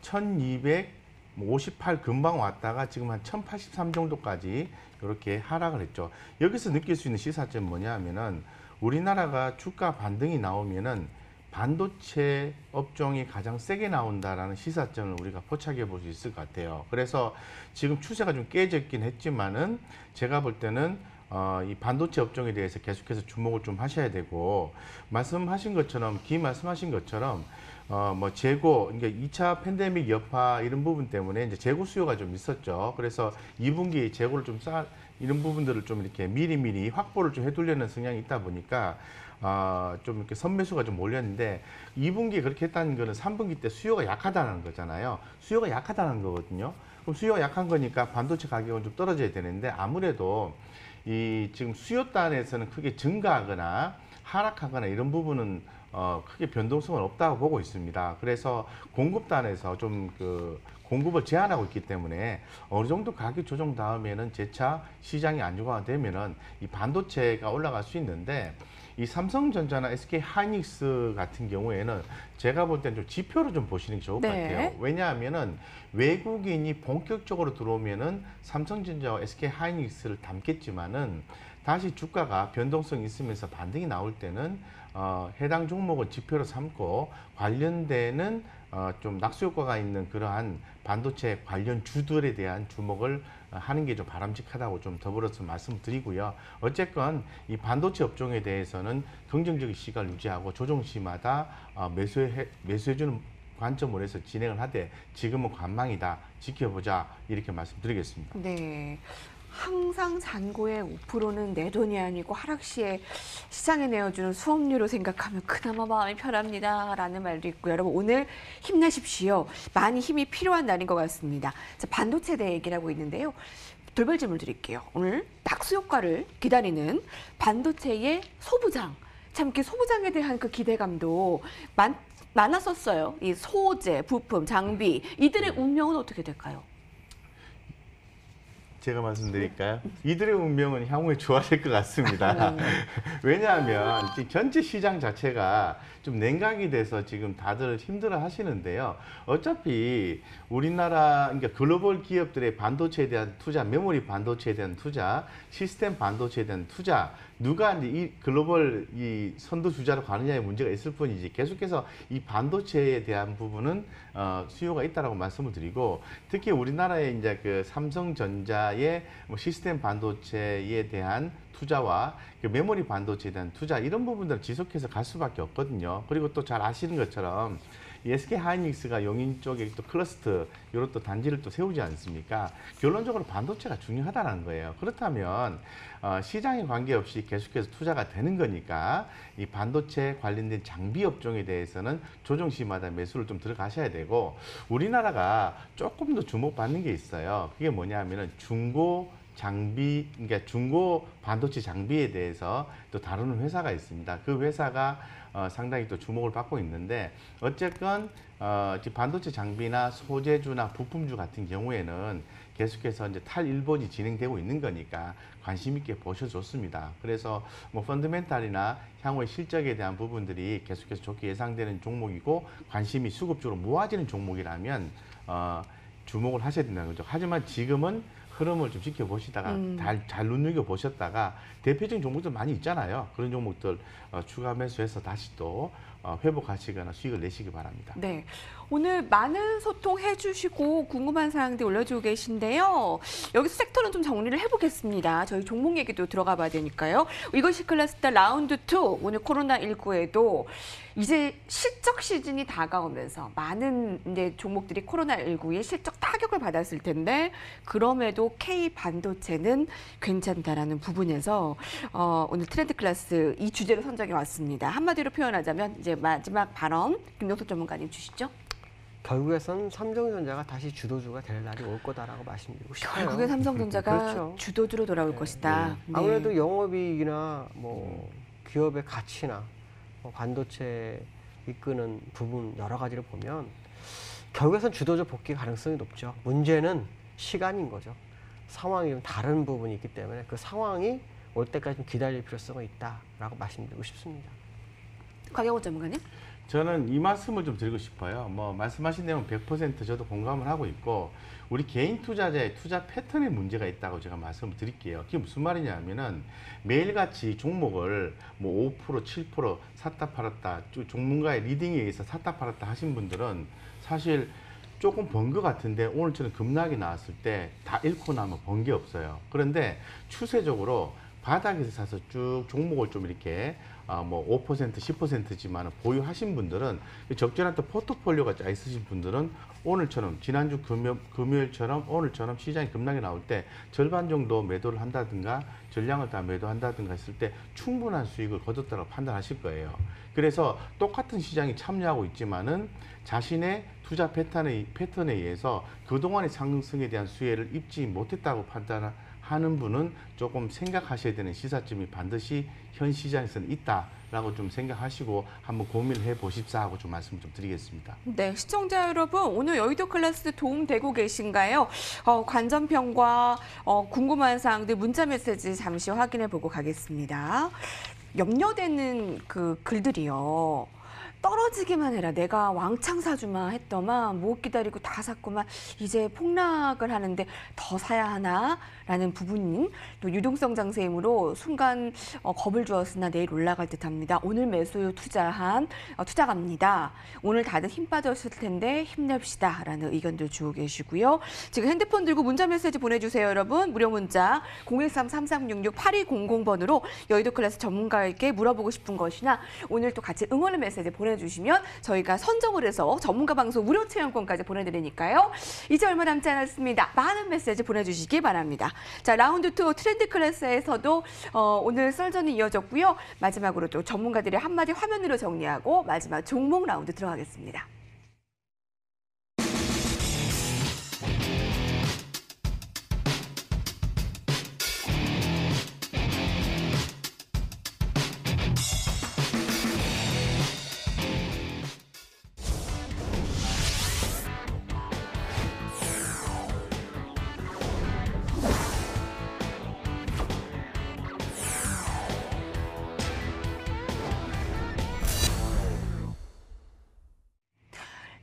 [SPEAKER 3] 1258 금방 왔다가 지금 한 1083 정도까지 이렇게 하락을 했죠. 여기서 느낄 수 있는 시사점은 뭐냐 하면은 우리나라가 주가 반등이 나오면은 반도체 업종이 가장 세게 나온다라는 시사점을 우리가 포착해 볼 수 있을 것 같아요. 그래서 지금 추세가 좀 깨졌긴 했지만은 제가 볼 때는 이 반도체 업종에 대해서 계속해서 주목을 좀 하셔야 되고 말씀하신 것처럼 뭐 재고, 그러니까 2차 팬데믹 여파 이런 부분 때문에 이제 재고 수요가 좀 있었죠. 그래서 2분기 재고를 좀 이런 부분들을 좀 이렇게 미리미리 확보를 좀 해두려는 성향이 있다 보니까 좀 이렇게 선매수가 좀 몰렸는데 2분기에 그렇게 했다는 거는 3분기 때 수요가 약하다는 거잖아요. 수요가 약하다는 거거든요. 그럼 수요가 약한 거니까 반도체 가격은 좀 떨어져야 되는데 아무래도 이 지금 수요단에서는 크게 증가하거나 하락하거나 이런 부분은 크게 변동성은 없다고 보고 있습니다. 그래서 공급단에서 좀 그 공급을 제한하고 있기 때문에 어느 정도 가격 조정 다음에는 재차 시장이 안정화되면은 이 반도체가 올라갈 수 있는데 이 삼성전자나 SK 하이닉스 같은 경우에는 제가 볼 때는 좀 지표로 좀 보시는 게 좋을 것 같아요. 왜냐하면은 외국인이 본격적으로 들어오면은 삼성전자와 SK 하이닉스를 담겠지만은 다시 주가가 변동성이 있으면서 반등이 나올 때는 해당 종목을 지표로 삼고 관련되는 좀 낙수 효과가 있는 그러한 반도체 관련 주들에 대한 주목을 하는 게 좀 바람직하다고 좀 더불어서 말씀드리고요. 어쨌건 이 반도체 업종에 대해서는 긍정적인 시각을 유지하고 조정 시마다 매수해주는 관점으로 해서 진행을 하되 지금은 관망이다. 지켜보자. 이렇게 말씀드리겠습니다.
[SPEAKER 1] 네. 항상 잔고의 5%는 내 돈이 아니고 하락 시에 시장에 내어주는 수업료로 생각하면 그나마 마음이 편합니다라는 말도 있고 여러분 오늘 힘내십시오. 많이 힘이 필요한 날인 것 같습니다. 자, 반도체에 대해 얘기를 하고 있는데요. 돌발 질문 드릴게요. 오늘 낙수 효과를 기다리는 반도체의 소부장. 참 이렇게 소부장에 대한 그 기대감도 많았었어요. 이 소재, 부품, 장비 이들의 운명은 어떻게 될까요?
[SPEAKER 3] 제가 말씀드릴까요? 이들의 운명은 향후에 좋아질 것 같습니다. 왜냐하면 지금 전체 시장 자체가 좀 냉각이 돼서 지금 다들 힘들어 하시는데요. 어차피 우리나라, 그러니까 글로벌 기업들의 반도체에 대한 투자, 메모리 반도체에 대한 투자, 시스템 반도체에 대한 투자, 누가 이제 이 글로벌 이 선두 주자로 가느냐의 문제가 있을 뿐이지 계속해서 이 반도체에 대한 부분은 수요가 있다라고 말씀을 드리고, 특히 우리나라의 이제 그 삼성전자의 뭐 시스템 반도체에 대한 투자와 그 메모리 반도체에 대한 투자, 이런 부분들을 지속해서 갈 수밖에 없거든요. 그리고 또 잘 아시는 것처럼 SK 하이닉스가 용인 쪽에 또 클러스터 이런 또 단지를 또 세우지 않습니까? 결론적으로 반도체가 중요하다는 거예요. 그렇다면 시장에 관계없이 계속해서 투자가 되는 거니까 이 반도체 관련된 장비 업종에 대해서는 조정 시마다 매수를 좀 들어가셔야 되고, 우리나라가 조금 더 주목받는 게 있어요. 그게 뭐냐면은 중고 장비, 그러니까 중고 반도체 장비에 대해서 또 다루는 회사가 있습니다. 그 회사가 상당히 또 주목을 받고 있는데, 어쨌건 반도체 장비나 소재주나 부품주 같은 경우에는 계속해서 이제 탈일본이 진행되고 있는 거니까 관심 있게 보셔줬습니다. 그래서 뭐 펀드멘탈이나 향후의 실적에 대한 부분들이 계속해서 좋게 예상되는 종목이고 관심이 수급적으로 모아지는 종목이라면 주목을 하셔야 된다는 거죠. 하지만 지금은 흐름을 좀 지켜보시다가 잘 눈여겨보셨다가 대표적인 종목들 많이 있잖아요. 그런 종목들 추가 매수해서 다시 또 회복하시거나 수익을 내시기 바랍니다.
[SPEAKER 1] 네, 오늘 많은 소통해 주시고 궁금한 사항들 올려주고 계신데요. 여기서 섹터는 좀 정리를 해보겠습니다. 저희 종목 얘기도 들어가 봐야 되니까요. 이것이 클래스다 라운드 2, 오늘 코로나19에도 이제 실적 시즌이 다가오면서 많은 이제 종목들이 코로나19의 실적 타격을 받았을 텐데, 그럼에도 K 반도체는 괜찮다라는 부분에서 오늘 트렌드 클래스 이 주제로 선정해 왔습니다. 한마디로 표현하자면 이제 마지막 발언 김동석 전문가님 주시죠.
[SPEAKER 2] 결국에선 삼성전자가 다시 주도주가 될 날이 올 거다라고 말씀드리고 싶어요.
[SPEAKER 1] 결국엔 삼성전자가
[SPEAKER 2] 그렇죠.
[SPEAKER 1] 주도주로 돌아올 것이다. 네.
[SPEAKER 2] 아무래도 영업이익이나 뭐 기업의 가치나 반도체 이끄는 부분 여러 가지를 보면 결국에선 주도주 복귀 가능성이 높죠. 문제는 시간인 거죠. 상황이 좀 다른 부분이 있기 때문에 그 상황이 올 때까지 좀 기다릴 필요성이 있다라고 말씀드리고 싶습니다.
[SPEAKER 1] 곽영호 전문가님?
[SPEAKER 3] 저는 이 말씀을 좀 드리고 싶어요. 뭐 말씀하신 내용 100% 저도 공감을 하고 있고, 우리 개인 투자자의 투자 패턴에 문제가 있다고 제가 말씀을 드릴게요. 그게 무슨 말이냐면은 매일같이 종목을 뭐 5%, 7% 샀다 팔았다, 전문가의 리딩에 의해서 샀다 팔았다 하신 분들은 사실 조금 번 것 같은데 오늘처럼 급락이 나왔을 때 다 잃고 나면 번 게 없어요. 그런데 추세적으로 바닥에서 사서 쭉 종목을 좀 이렇게 뭐 5%, 10%지만 보유하신 분들은, 적절한 또 포트폴리오가 짜 있으신 분들은 오늘처럼 지난주 금요일처럼 오늘처럼 시장이 급락이 나올 때 절반 정도 매도를 한다든가 전량을 다 매도한다든가 했을 때 충분한 수익을 거뒀다고 판단하실 거예요. 그래서 똑같은 시장이 참여하고 있지만은 자신의 투자 패턴에 의해서 그동안의 상승에 대한 수혜를 입지 못했다고 판단하는 분은 조금 생각하셔야 되는 시사점이 반드시 현 시장에서는 있다라고 좀 생각하시고 한번 고민을 해보십사 하고 좀 말씀 좀 드리겠습니다.
[SPEAKER 1] 네, 시청자 여러분, 오늘 여의도 클래스 도움되고 계신가요? 관전평과 궁금한 사항들 문자 메시지 잠시 확인해 보고 가겠습니다. 염려되는 그 글들이요. 떨어지기만 해라. 내가 왕창 사주마 했더만 못 기다리고 다 샀구만. 이제 폭락을 하는데 더 사야 하나? 라는 부분인 또 유동성 장세이므로 순간 겁을 주었으나 내일 올라갈 듯합니다. 오늘 매수 투자한 투자갑니다. 오늘 다들 힘 빠졌을 텐데 힘냅시다. 라는 의견들 주고 계시고요. 지금 핸드폰 들고 문자 메시지 보내주세요. 여러분. 무료 문자 013-3366-8200번으로 여의도 클래스 전문가에게 물어보고 싶은 것이나 오늘 또 같이 응원의 메시지 보내주시면 저희가 선정을 해서 전문가 방송 무료 체험권까지 보내드리니까요. 이제 얼마 남지 않았습니다. 많은 메시지 보내주시기 바랍니다. 자, 라운드 2 트렌드 클래스에서도 오늘 썰전이 이어졌고요. 마지막으로 또 전문가들의 한마디 화면으로 정리하고 마지막 종목 라운드 들어가겠습니다.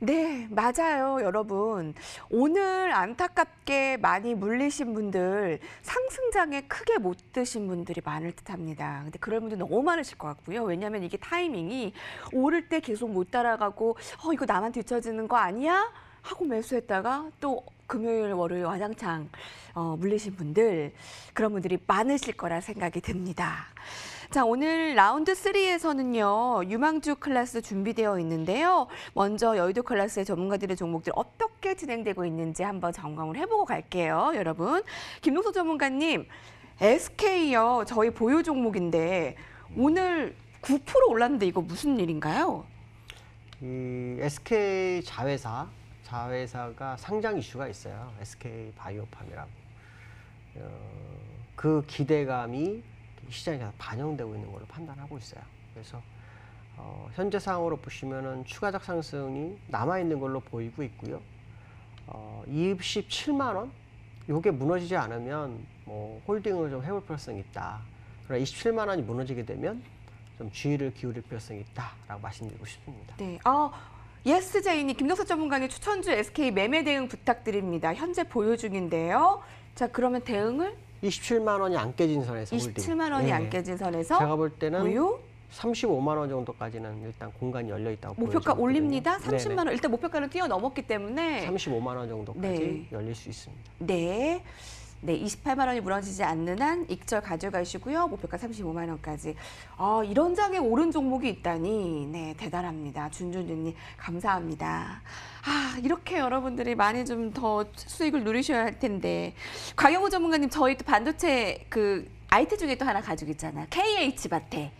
[SPEAKER 1] 네, 맞아요, 여러분. 오늘 안타깝게 많이 물리신 분들, 상승장에 크게 못 드신 분들이 많을 듯합니다. 근데 그럴 분들 너무 많으실 것 같고요. 왜냐하면 이게 타이밍이 오를 때 계속 못 따라가고 이거 나만 뒤처지는 거 아니야? 하고 매수했다가 또 금요일, 월요일 와장창 물리신 분들, 그런 분들이 많으실 거라 생각이 듭니다. 자, 오늘 라운드 3에서는요, 유망주 클래스 준비되어 있는데요. 먼저 여의도 클래스의 전문가들의 종목들 어떻게 진행되고 있는지 한번 점검을 해보고 갈게요, 여러분. 김동석 전문가님, SK요, 저희 보유 종목인데 오늘 9% 올랐는데 이거 무슨 일인가요?
[SPEAKER 2] 이 SK 자회사가 상장 이슈가 있어요. SK 바이오팜이라고. 그 기대감이 시장에서 반영되고 있는 걸로 판단하고 있어요. 그래서 현재 상황으로 보시면은 추가적 상승이 남아 있는 걸로 보이고 있고요. 27만 원, 이게 무너지지 않으면 뭐 홀딩을 좀 해볼 필요성이 있다. 그러나 27만 원이 무너지게 되면 좀 주의를 기울일 필요성이 있다라고 말씀드리고 싶습니다.
[SPEAKER 1] 네. 예스제이님, 김동석 전문가님 추천주 SK 매매 대응 부탁드립니다. 현재 보유 중인데요. 자, 그러면 대응을
[SPEAKER 2] 27만 원이 안 깨진 선에서 홀딩.
[SPEAKER 1] 27만 원이 안 깨진 선에서
[SPEAKER 2] 제가 볼 때는
[SPEAKER 1] 보유
[SPEAKER 2] 35만 원 정도까지는 일단 공간이 열려 있다고
[SPEAKER 1] 목표가
[SPEAKER 2] 보여지거든요.
[SPEAKER 1] 올립니다. 30만
[SPEAKER 2] 네네.
[SPEAKER 1] 원. 일단 목표가는 뛰어넘었기 때문에
[SPEAKER 2] 35만 원 정도까지
[SPEAKER 1] 네.
[SPEAKER 2] 열릴 수 있습니다.
[SPEAKER 1] 네. 네, 28만 원이 무너지지 않는 한 익절 가져가시고요. 목표가 35만 원까지. 이런 장에 오른 종목이 있다니. 네, 대단합니다. 준준준님 감사합니다. 이렇게 여러분들이 많이 좀 더 수익을 누리셔야 할 텐데. 곽영우 전문가님, 저희 또 반도체 그 IT 중에 또 하나 가지고 있잖아요. KH바테.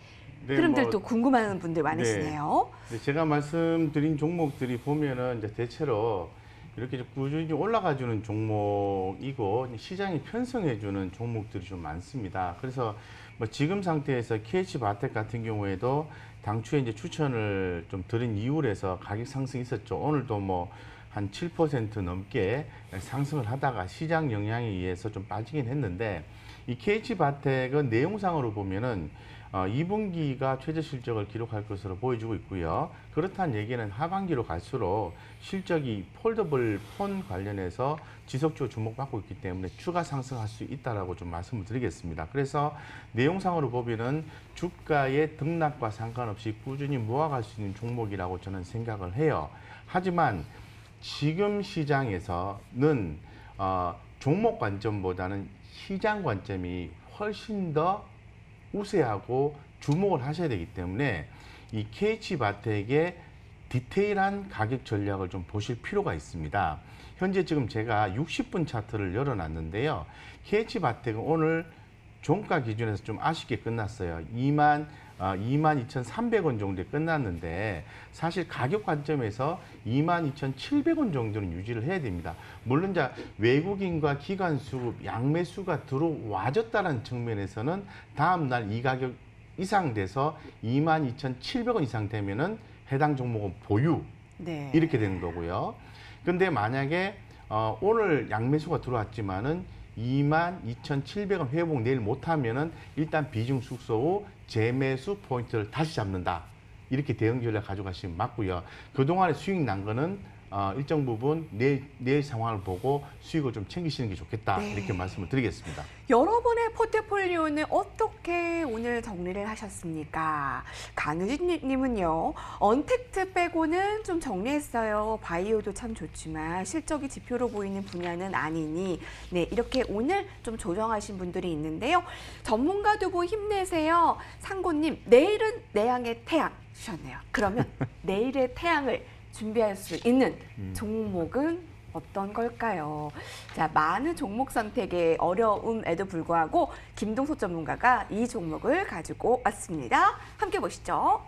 [SPEAKER 3] 네,
[SPEAKER 1] 흐름들도 궁금한 분들 많으시네요.
[SPEAKER 3] 네, 제가 말씀드린 종목들이 보면은 이제 대체로 이렇게 꾸준히 올라가주는 종목이고 시장이 편성해주는 종목들이 좀 많습니다. 그래서 뭐 지금 상태에서 KH바텍 같은 경우에도 당초에 이제 추천을 좀 드린 이유로 해서 가격 상승이 있었죠. 오늘도 뭐 한 7% 넘게 상승을 하다가 시장 영향에 의해서 좀 빠지긴 했는데 이 KH바텍은 내용상으로 보면은 2분기가 최저 실적을 기록할 것으로 보여주고 있고요. 그렇다는 얘기는 하반기로 갈수록 실적이 폴더블 폰 관련해서 지속적으로 주목받고 있기 때문에 추가 상승할 수 있다라고 좀 말씀을 드리겠습니다. 그래서 내용상으로 보면은 주가의 등락과 상관없이 꾸준히 모아갈 수 있는 종목이라고 저는 생각을 해요. 하지만 지금 시장에서는 종목 관점보다는 시장 관점이 훨씬 더 우세하고 주목을 하셔야 되기 때문에 이 KH바텍의 디테일한 가격 전략을 좀 보실 필요가 있습니다. 현재 지금 제가 60분 차트를 열어놨는데요. KH바텍은 오늘 종가 기준에서 좀 아쉽게 끝났어요. 22,300원 정도에 끝났는데 사실 가격 관점에서 22,700원 정도는 유지를 해야 됩니다. 물론 이제 외국인과 기관수 양매수가 들어와줬다는 측면에서는 다음 날 이 가격 이상 돼서 22,700원 이상 되면은 해당 종목은 보유
[SPEAKER 1] 네.
[SPEAKER 3] 이렇게 되는 거고요. 근데 만약에 오늘 양매수가 들어왔지만은 22,700원 회복 내일 못하면은 일단 비중 축소 후 재매수 포인트를 다시 잡는다. 이렇게 대응 전략 가져가시면 맞고요. 그동안에 수익 난 거는 일정 부분 내일 상황을 보고 수익을 좀 챙기시는 게 좋겠다.
[SPEAKER 1] 네.
[SPEAKER 3] 이렇게 말씀을 드리겠습니다.
[SPEAKER 1] 여러분의 포트폴리오는 어떻게 오늘 정리를 하셨습니까? 강유진님은요, 언택트 빼고는 좀 정리했어요. 바이오도 참 좋지만 실적이 지표로 보이는 분야는 아니니, 네, 이렇게 오늘 좀 조정하신 분들이 있는데요. 전문가 두고 힘내세요. 상고님, 내일은 내양의 태양 주셨네요. 그러면 내일의 태양을 준비할 수 있는 종목은 어떤 걸까요? 자, 많은 종목 선택의 어려움에도 불구하고 김동석 전문가가 이 종목을 가지고 왔습니다. 함께 보시죠.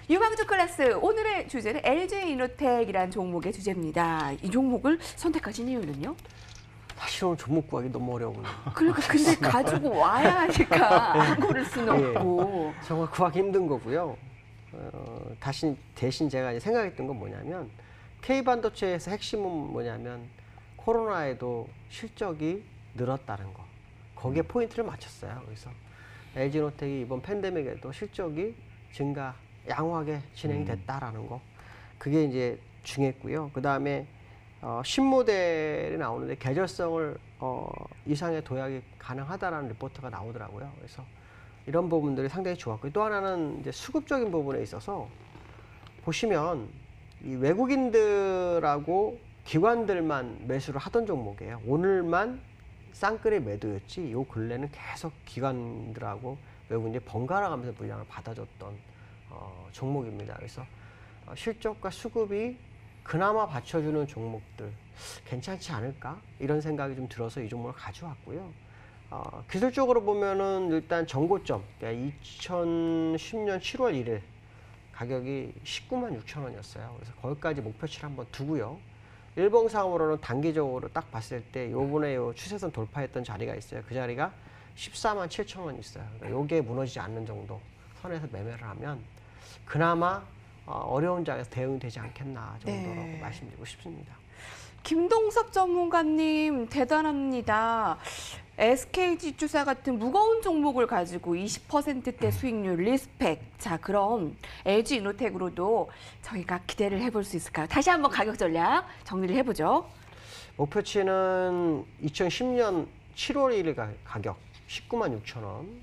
[SPEAKER 1] 유망주 클래스 오늘의 주제는 LG이노텍이라는 종목의 주제입니다. 이 종목을 선택하신 이유는요?
[SPEAKER 2] 사실 오늘 종목 구하기 너무 어려워요.
[SPEAKER 1] 그러니까 근데 가지고 와야 하니까 안 고를 수는 없고.
[SPEAKER 2] 정말 구하기 힘든 거고요. 대신 제가 이제 생각했던 건 뭐냐면 K반도체에서 핵심은 뭐냐면 코로나에도 실적이 늘었다는 거. 거기에 포인트를 맞췄어요. 그래서 LG노텍이 이번 팬데믹에도 실적이 양호하게 진행이 됐다라는 거. 그게 이제 중요했고요. 그다음에 신모델이 나오는데 계절성을 이상의 도약이 가능하다라는 리포트가 나오더라고요. 그래서 이런 부분들이 상당히 좋았고요. 또 하나는 이제 수급적인 부분에 있어서 보시면 이 외국인들하고 기관들만 매수를 하던 종목이에요. 오늘만 쌍끌이 매도였지 요 근래는 계속 기관들하고 외국인들이 번갈아 가면서 물량을 받아줬던 종목입니다. 그래서 실적과 수급이 그나마 받쳐주는 종목들 괜찮지 않을까 이런 생각이 좀 들어서 이 종목을 가져왔고요. 기술적으로 보면은 일단 전고점 2010년 7월 1일 가격이 19만 6천 원이었어요. 그래서 거기까지 목표치를 한번 두고요. 일봉상으로는 단기적으로 딱 봤을 때 요번에 요 추세선 돌파했던 자리가 있어요. 그 자리가 14만 7천 원이 있어요. 그러니까 요게 무너지지 않는 정도 선에서 매매를 하면 그나마 어려운 장에서 대응이 되지 않겠나 정도로
[SPEAKER 1] 네.
[SPEAKER 2] 말씀드리고 싶습니다.
[SPEAKER 1] 김동섭 전문가님 대단합니다. SK지주사 같은 무거운 종목을 가지고 20%대 수익률 리스펙. 자, 그럼 LG이노텍으로도 저희가 기대를 해볼 수 있을까요? 다시 한번 가격 전략 정리를 해보죠.
[SPEAKER 2] 목표치는 2010년 7월 1일 가격 19만 6천 원.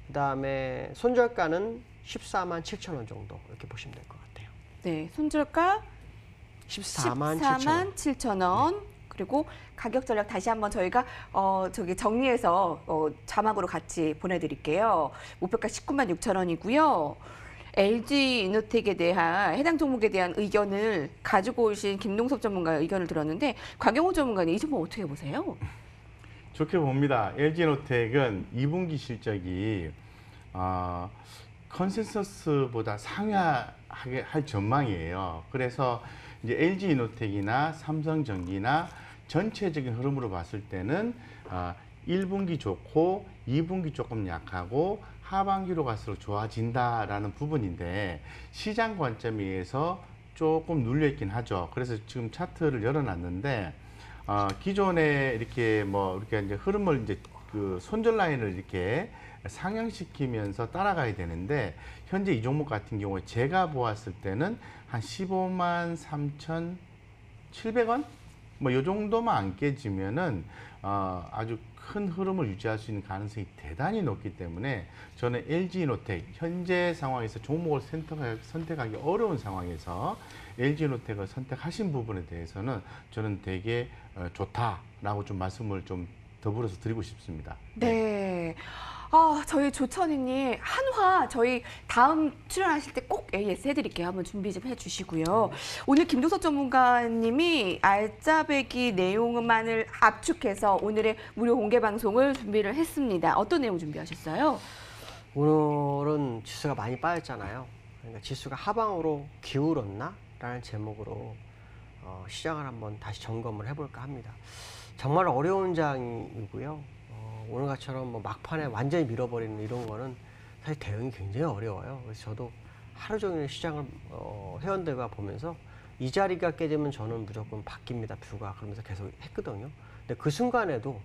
[SPEAKER 2] 그다음에 손절가는 14만 7천 원 정도 이렇게 보시면 될 것 같아요.
[SPEAKER 1] 네, 손절가
[SPEAKER 2] 14만 7천 원.
[SPEAKER 1] 7천 원. 그리고 가격 전략 다시 한번 저희가 정리해서 자막으로 같이 보내드릴게요. 목표가 19만 6천 원이고요. LG이노텍에 대한 해당 종목에 대한 의견을 가지고 오신 김동섭 전문가의 의견을 들었는데 곽영호 전문가님 이 종목 어떻게 보세요?
[SPEAKER 3] 좋게 봅니다. LG노텍은 2분기 실적이 컨센서스보다 상회하게 할 전망이에요. 그래서 이제 LG이노텍이나 삼성전기나 전체적인 흐름으로 봤을 때는 1분기 좋고 2분기 조금 약하고 하반기로 갈수록 좋아진다라는 부분인데 시장 관점에 의해서 조금 눌려있긴 하죠. 그래서 지금 차트를 열어놨는데 기존에 이렇게 이렇게 이제 흐름을 이제 그 손절 라인을 이렇게 상향시키면서 따라가야 되는데 현재 이 종목 같은 경우에 제가 보았을 때는 한 15만 3,700원? 이 정도만 안 깨지면은 아주 큰 흐름을 유지할 수 있는 가능성이 대단히 높기 때문에 저는 LG이노텍 현재 상황에서 종목을 선택하기 어려운 상황에서 LG이노텍을 선택하신 부분에 대해서는 저는 되게 좋다라고 좀 말씀을 좀 더불어서 드리고 싶습니다.
[SPEAKER 1] 네. 저희 조천희님 한화 저희 다음 출연하실 때 꼭 AS 해드릴게요. 한번 준비 좀 해주시고요. 오늘 김동섭 전문가님이 알짜배기 내용만을 압축해서 오늘의 무료 공개 방송을 준비를 했습니다. 어떤 내용 준비하셨어요?
[SPEAKER 2] 오늘은 지수가 많이 빠졌잖아요. 그러니까 지수가 하방으로 기울었나? 라는 제목으로 시장을 한번 다시 점검을 해볼까 합니다. 정말 어려운 장이고요. 오늘같처럼 막판에 완전히 밀어버리는 이런 거는 사실 대응이 굉장히 어려워요. 그래서 저도 하루 종일 시장을 회원들과 보면서 이 자리가 깨지면 저는 무조건 바뀝니다. 뷰가 그러면서 계속 했거든요. 근데 그 순간에도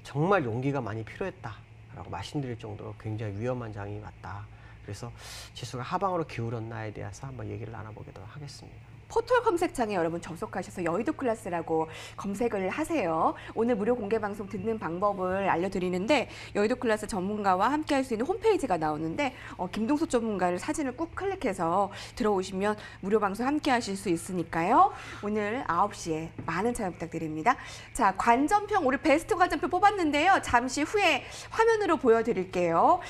[SPEAKER 2] 정말 용기가 많이 필요했다라고 말씀드릴 정도로 굉장히 위험한 장이 왔다. 그래서 지수가 하방으로 기울었나에 대해서 한번 얘기를 나눠보도록 하겠습니다.
[SPEAKER 1] 포털 검색창에 여러분 접속하셔서 여의도 클래스라고 검색을 하세요. 오늘 무료 공개 방송 듣는 방법을 알려드리는데 여의도 클래스 전문가와 함께 할 수 있는 홈페이지가 나오는데 김동섭 전문가를 사진을 꾹 클릭해서 들어오시면 무료 방송 함께 하실 수 있으니까요. 오늘 9시에 많은 참여 부탁드립니다. 자, 관전평 우리 베스트 관전평 뽑았는데요. 잠시 후에 화면으로 보여드릴게요.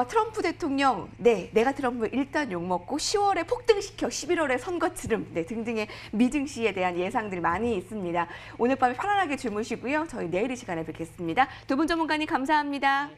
[SPEAKER 1] 트럼프 대통령, 내가 트럼프 일단 욕먹고 10월에 폭등시켜 11월에 선거치름 등등의 미증시에 대한 예상들이 많이 있습니다. 오늘 밤에 편안하게 주무시고요. 저희 내일 이 시간에 뵙겠습니다. 두 분 전문가님 감사합니다.